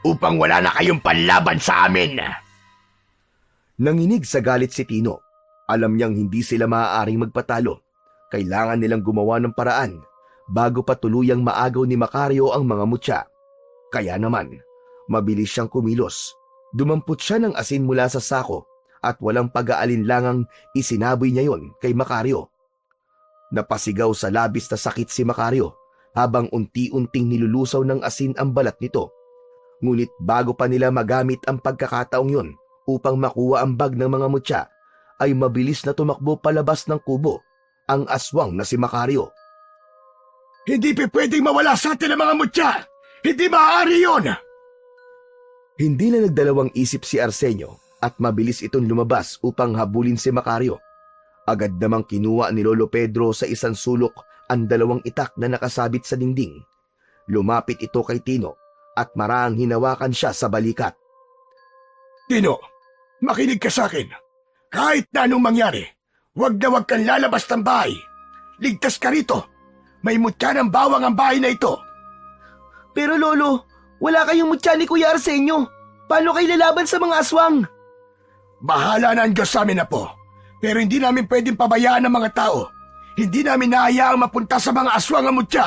upang wala na kayong panlaban sa amin. Nanginig sa galit si Tino. Alam niyang hindi sila maaaring magpatalo. Kailangan nilang gumawa ng paraan bago pa tuluyang maagaw ni Macario ang mga mutya. Kaya naman, mabilis siyang kumilos. Dumampot siya ng asin mula sa sako at walang pag-aalinlangang isinaboy niya yon kay Macario. Napasigaw sa labis na sakit si Macario habang unti-unting nilulusaw ng asin ang balat nito. Ngunit bago pa nila magamit ang pagkakataong yon upang makuha ang bag ng mga mutya, ay mabilis na tumakbo palabas ng kubo ang aswang na si Macario. Hindi pwedeng mawala sa atin ang mga mutya! Hindi maaari yun! Hindi na nagdalawang isip si Arsenio at mabilis itong lumabas upang habulin si Macario. Agad namang kinuha ni Lolo Pedro sa isang sulok ang dalawang itak na nakasabit sa dingding. Lumapit ito kay Tino at marahang hinawakan siya sa balikat. Tino, makinig ka sa akin. Kahit na anong mangyari, wag kang lalabas ng bahay. Ligtas ka rito. May mutya ng bawang ang bahay na ito. Pero Lolo, wala kayong mutya ni Kuya Arsenio. Paano kayo lalaban sa mga aswang? Bahala na ang Diyos sa amin, Apo. Pero hindi namin pwedeng pabayaan ang mga tao. Hindi namin nahayaang mapunta sa mga aswang ang mutya.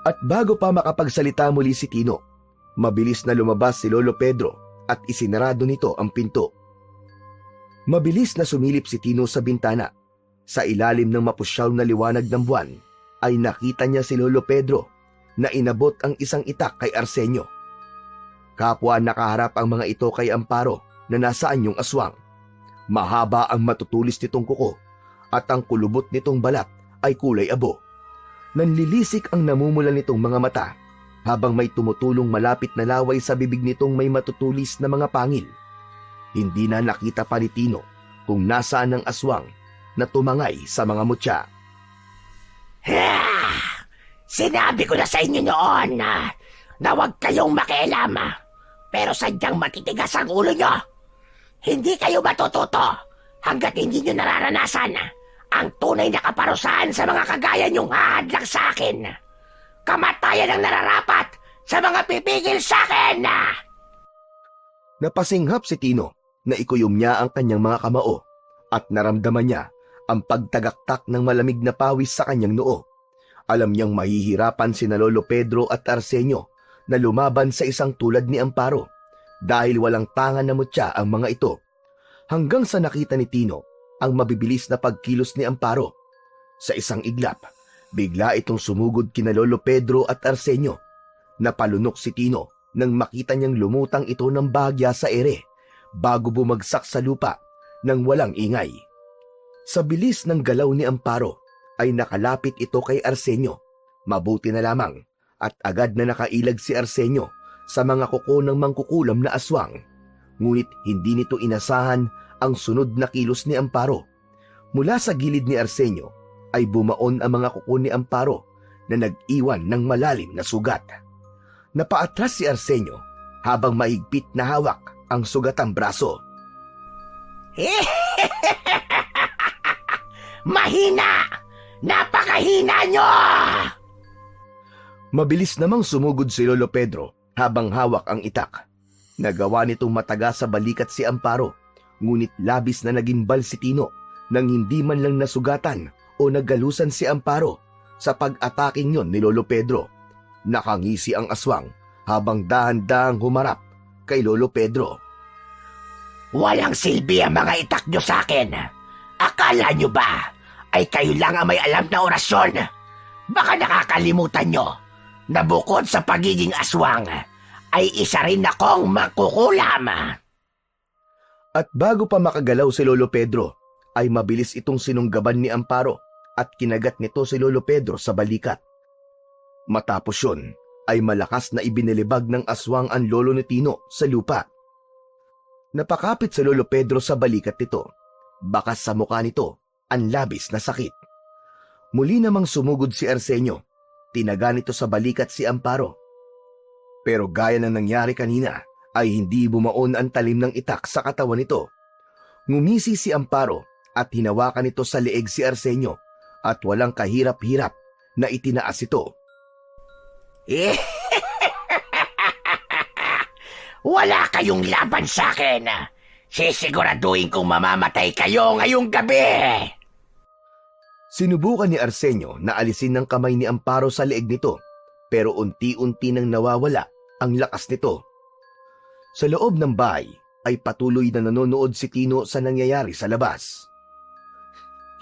At bago pa makapagsalita muli si Tino, mabilis na lumabas si Lolo Pedro at isinarado nito ang pinto. Mabilis na sumilip si Tino sa bintana. Sa ilalim ng mapusyaw na liwanag ng buwan, ay nakita niya si Lolo Pedro na inabot ang isang itak kay Arsenio. Kapwa nakaharap ang mga ito kay Amparo na nasaan yung aswang. Mahaba ang matutulis nitong kuko at ang kulubot nitong balat ay kulay abo. Nanlilisik ang namumula nitong mga mata habang may tumutulong malapit na laway sa bibig nitong may matutulis na mga pangil. Hindi na nakita pa ni Tino kung nasaan ang aswang na tumangay sa mga mutya. Sinabi ko na sa inyo noon na huwag kayong makialam. Pero sadyang matitigas ang ulo nyo. Hindi kayo matututo hanggat hindi nyo nararanasan ang tunay na kaparusahan sa mga kagaya nyong hahadlang sa akin. Kamatayan ang nararapat sa mga pipigil sa akin! Napasinghap si Tino na ikuyom niya ang kanyang mga kamao at naramdaman niya ang pagtagaktak ng malamig na pawis sa kanyang noo. Alam niyang mahihirapan sina Lolo Pedro at Arsenio na lumaban sa isang tulad ni Amparo dahil walang tangan na mutya ang mga ito. Hanggang sa nakita ni Tino ang mabibilis na pagkilos ni Amparo. Sa isang iglap, bigla itong sumugod kina Lolo Pedro at Arsenio. Napalunok si Tino nang makita niyang lumutang ito ng bahagya sa ere bago bumagsak sa lupa nang walang ingay. Sa bilis ng galaw ni Amparo ay nakalapit ito kay Arsenio. Mabuti na lamang at agad na nakailag si Arsenio sa mga kuko ng mangkukulam na aswang. Ngunit hindi nito inasahan ang sunod na kilos ni Amparo. Mula sa gilid ni Arsenio ay bumaon ang mga kuko ni Amparo na nag-iwan ng malalim na sugat. Napaatras si Arsenio habang mahigpit na hawak ang sugatang braso. Mahina! Napakahina nyo! Mabilis namang sumugod si Lolo Pedro habang hawak ang itak. Nagawa nitong mataga sa balikat si Amparo, ngunit labis na nagimbal si Tino nang hindi man lang nasugatan o nagalusan si Amparo sa pag-ataking yon ni Lolo Pedro. Nakangisi ang aswang habang dahan-dahang humarap kay Lolo Pedro. Walang silbi ang mga itak nyo sa akin. Akala nyo ba ay kayo lang ang may alam na orasyon? Baka nakakalimutan nyo na bukod sa pagiging aswang, ay isa rin akong mangkukulam. At bago pa makagalaw si Lolo Pedro, ay mabilis itong sinunggaban ni Amparo at kinagat nito si Lolo Pedro sa balikat. Matapos yun, ay malakas na ibinilibag ng aswang ang lolo ni Tino sa lupa. Napakapit si Lolo Pedro sa balikat nito. Bakas sa mukha nito ang labis na sakit. Muli namang sumugod si Arsenio. Tinaga nito sa balikat si Amparo. Pero gaya ng nangyari kanina, ay hindi bumaon ang talim ng itak sa katawan nito. Ngumisi si Amparo at hinawakan nito sa leeg si Arsenio at walang kahirap-hirap na itinaas ito. Wala kayong laban sa akin. Sisiguraduhin kong mamamatay kayo ngayong gabi! Sinubukan ni Arsenio na alisin ng kamay ni Amparo sa leeg nito, pero unti-unti nang nawawala ang lakas nito. Sa loob ng bahay ay patuloy na nanonood si Tino sa nangyayari sa labas.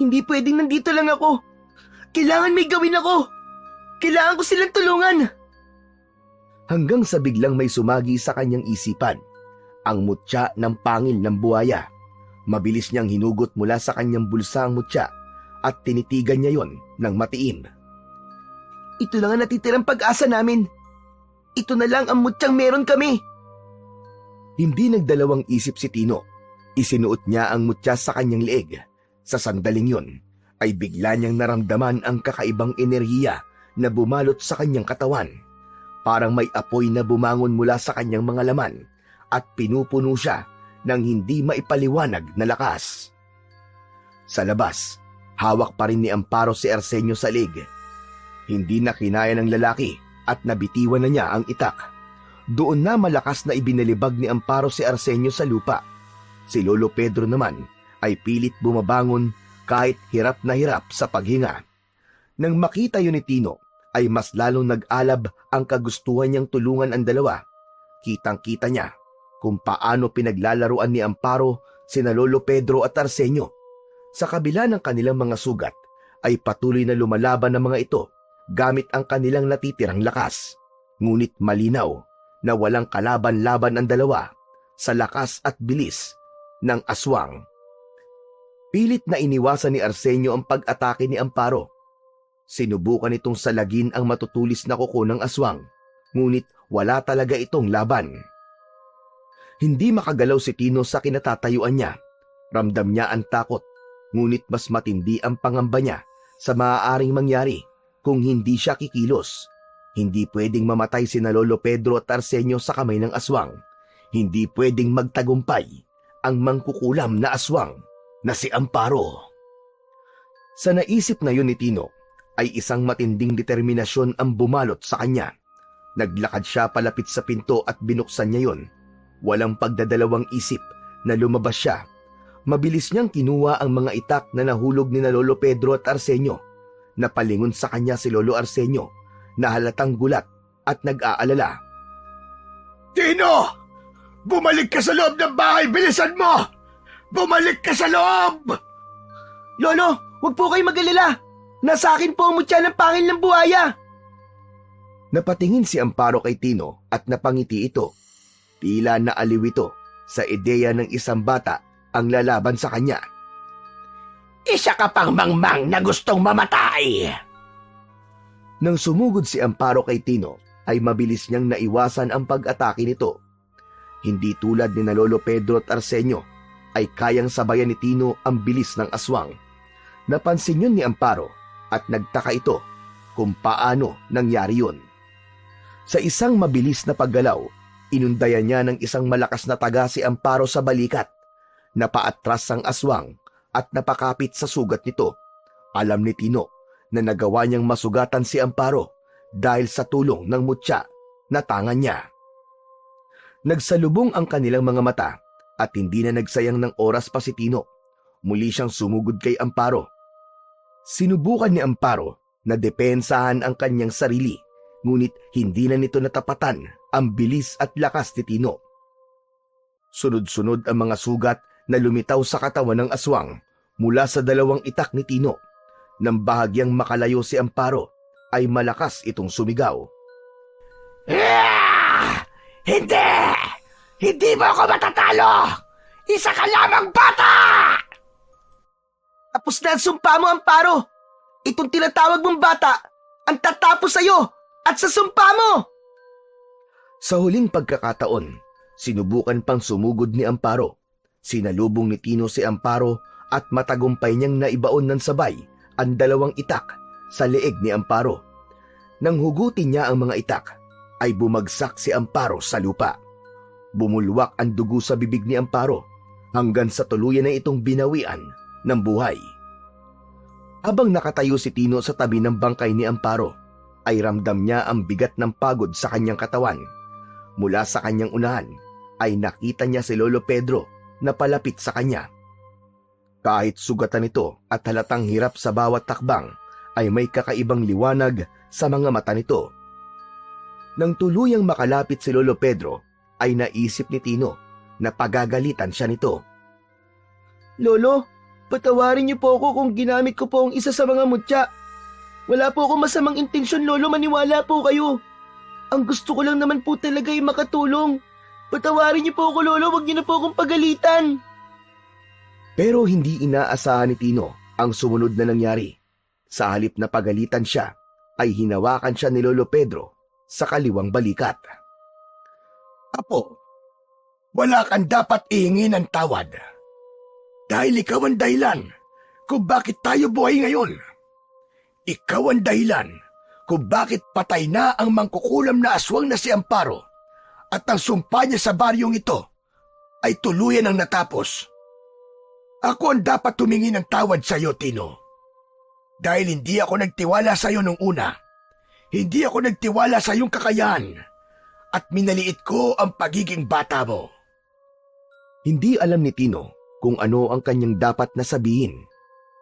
Hindi pwedeng nandito lang ako. Kailangan may gawin ako. Kailangan ko silang tulungan. Hanggang sa biglang may sumagi sa kanyang isipan, ang mutya ng pangil ng buhaya. Mabilis niyang hinugot mula sa kanyang bulsa ang mutya at tinitigan niya yon ng matiim. Ito lang ang natitirang pag-asa namin. Ito na lang ang mutyang meron kami. Hindi nagdalawang isip si Tino. Isinuot niya ang mutya sa kanyang leeg. Sa sandaling yon ay bigla niyang naramdaman ang kakaibang enerhiya na bumalot sa kanyang katawan. Parang may apoy na bumangon mula sa kanyang mga laman at pinupuno siya ng hindi maipaliwanag na lakas. Sa labas, hawak pa rin ni Amparo si Arsenio sa leeg. Hindi na kinaya ng lalaki at nabitiwan na niya ang itak. Doon na malakas na ibinalibag ni Amparo si Arsenio sa lupa. Si Lolo Pedro naman ay pilit bumabangon kahit hirap na hirap sa paghinga. Nang makita yun ni Tino, ay mas lalong nag-alab ang kagustuhan niyang tulungan ang dalawa. Kitang-kita niya kung paano pinaglalaruan ni Amparo sina Lolo Pedro at Arsenio. Sa kabila ng kanilang mga sugat, ay patuloy na lumalaban ng mga ito gamit ang kanilang natitirang lakas. Ngunit malinaw na walang kalaban-laban ang dalawa sa lakas at bilis ng aswang. Pilit na iniwasan ni Arsenio ang pag-atake ni Amparo. Sinubukan itong salagin ang matutulis na kuko ng aswang, ngunit wala talaga itong laban. Hindi makagalaw si Tino sa kinatatayuan niya. Ramdam niya ang takot, ngunit mas matindi ang pangamba niya sa maaaring mangyari kung hindi siya kikilos. Hindi pwedeng mamatay sina Lolo Pedro at Arsenio sa kamay ng aswang. Hindi pwedeng magtagumpay ang mangkukulam na aswang na si Amparo. Sa naisip na yun ni Tino, ay isang matinding determinasyon ang bumalot sa kanya. Naglakad siya palapit sa pinto at binuksan niya yun. Walang pagdadalawang isip na lumabas siya. Mabilis niyang kinuha ang mga itak na nahulog ni na Lolo Pedro at Arsenio. Napalingon sa kanya si Lolo Arsenio na halatang gulat at nag-aalala. Tino! Bumalik ka sa loob ng bahay! Bilisan mo! Bumalik ka sa loob! Lolo, huwag po kayo mag-alala. Nasa akin po ang mutya ng pangil ng buhaya. Napatingin si Amparo kay Tino at napangiti ito. Tila naaliw ito sa ideya ng isang bata ang lalaban sa kanya. Isa ka pang mangmang na gustong mamatay! Nang sumugod si Amparo kay Tino, ay mabilis niyang naiwasan ang pag-atake nito. Hindi tulad ni na Lolo Pedro at Arsenio, ay kayang sabayan ni Tino ang bilis ng aswang. Napansin yun ni Amparo at nagtaka ito kung paano nangyari yun. Sa isang mabilis na paggalaw, inundayan niya ng isang malakas na taga si Amparo sa balikat. Napaatras ang aswang at napakapit sa sugat nito. Alam ni Tino na nagawa niyang masugatan si Amparo dahil sa tulong ng mutya na tangan niya. Nagsalubong ang kanilang mga mata at hindi na nagsayang ng oras pa si Tino. Muli siyang sumugod kay Amparo. Sinubukan ni Amparo na depensahan ang kanyang sarili, ngunit hindi na nito natapatan ang bilis at lakas ni Tino. Sunod-sunod ang mga sugat na lumitaw sa katawan ng aswang mula sa dalawang itak ni Tino. Nang bahagyang makalayo si Amparo, ay malakas itong sumigaw. Hindi! Hindi mo ako matatalo! Isa ka lamang bata! Tapos na ang sumpa mo, Amparo. Itong tinatawag mong bata ang tatapos sa'yo at sa sumpa mo. Sa huling pagkakataon, sinubukan pang sumugod ni Amparo. Sinalubong ni Tino si Amparo at matagumpay niyang naibaon ng sabay ang dalawang itak sa leeg ni Amparo. Nang hugutin niya ang mga itak, ay bumagsak si Amparo sa lupa. Bumulwak ang dugo sa bibig ni Amparo hanggang sa tuluyan na itong binawian ng buhay. Habang nakatayo si Tino sa tabi ng bangkay ni Amparo, ay ramdam niya ang bigat ng pagod sa kanyang katawan. Mula sa kanyang unahan ay nakita niya si Lolo Pedro na palapit sa kanya. Kahit sugatan ito at halatang hirap sa bawat takbang, ay may kakaibang liwanag sa mga mata nito. Nang tuluyang makalapit si Lolo Pedro, ay naisip ni Tino na pagagalitan siya nito. Lolo, patawarin niyo po ako kung ginamit ko po ang isa sa mga mutya. Wala po akong masamang intensyon, Lolo, maniwala po kayo. Ang gusto ko lang naman po talaga ay makatulong. Patawarin niyo po ako, Lolo, wag niyo na po akong pagalitan. Pero hindi inaasahan ni Tino ang sumunod na nangyari. Sa halip na pagalitan siya, ay hinawakan siya ni Lolo Pedro sa kaliwang balikat. Apo, wala kang dapat ihingi ng tawad. Dahil ikaw ang dahilan kung bakit tayo buhay ngayon. Ikaw ang dahilan kung bakit patay na ang mangkukulam na aswang na si Amparo at ang sumpa niya sa baryong ito ay tuluyan ang natapos. Ako ang dapat tumingi ng tawad sa iyo, Tino. Dahil hindi ako nagtiwala sa iyo nung una. Hindi ako nagtiwala sa iyong kakayahan at minaliit ko ang pagiging bata mo. Hindi alam ni Tino kung ano ang kanyang dapat na sabihin.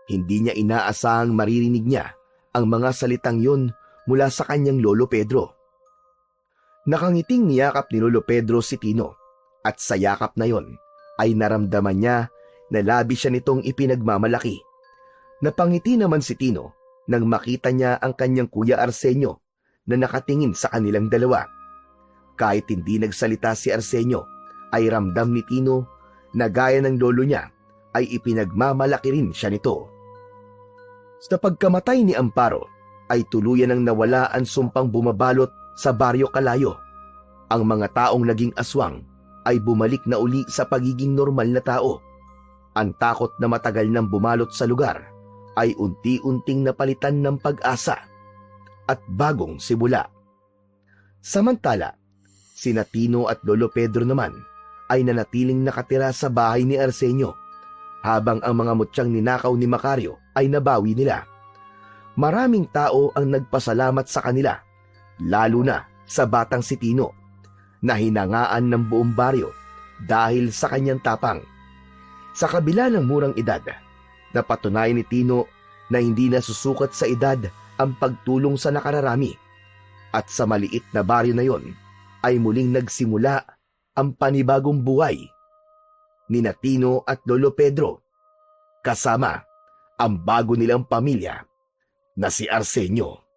Hindi niya inaasahang maririnig niya ang mga salitang yun mula sa kanyang Lolo Pedro. Nakangiting niyakap ni Lolo Pedro si Tino at sa yakap na yon ay naramdaman niya na labis siya nitong ipinagmamalaki. Napangiti naman si Tino nang makita niya ang kanyang kuya Arsenio na nakatingin sa kanilang dalawa. Kahit hindi nagsalita si Arsenio, ay ramdam ni Tino na gaya ng lolo niya ay ipinagmamalaki rin siya nito. Sa pagkamatay ni Amparo, ay tuluyan ang nawala ang sumpang bumabalot sa Baryo Kalayo. Ang mga taong naging aswang ay bumalik na uli sa pagiging normal na tao. Ang takot na matagal nang bumalot sa lugar ay unti-unting napalitan ng pag-asa at bagong simula. Samantala, sina Tino at Lolo Pedro naman ay nanatiling nakatira sa bahay ni Arsenio habang ang mga mutyang ninakaw ni Macario ay nabawi nila. Maraming tao ang nagpasalamat sa kanila, lalo na sa batang si Tino, na hinangaan ng buong baryo dahil sa kanyang tapang. Sa kabila ng murang edad, napatunayan ni Tino na hindi nasusukat sa edad ang pagtulong sa nakararami. At sa maliit na baryo na yon ay muling nagsimula ang panibagong buhay ni Tino at Lolo Pedro, kasama ang bago nilang pamilya na si Arsenio.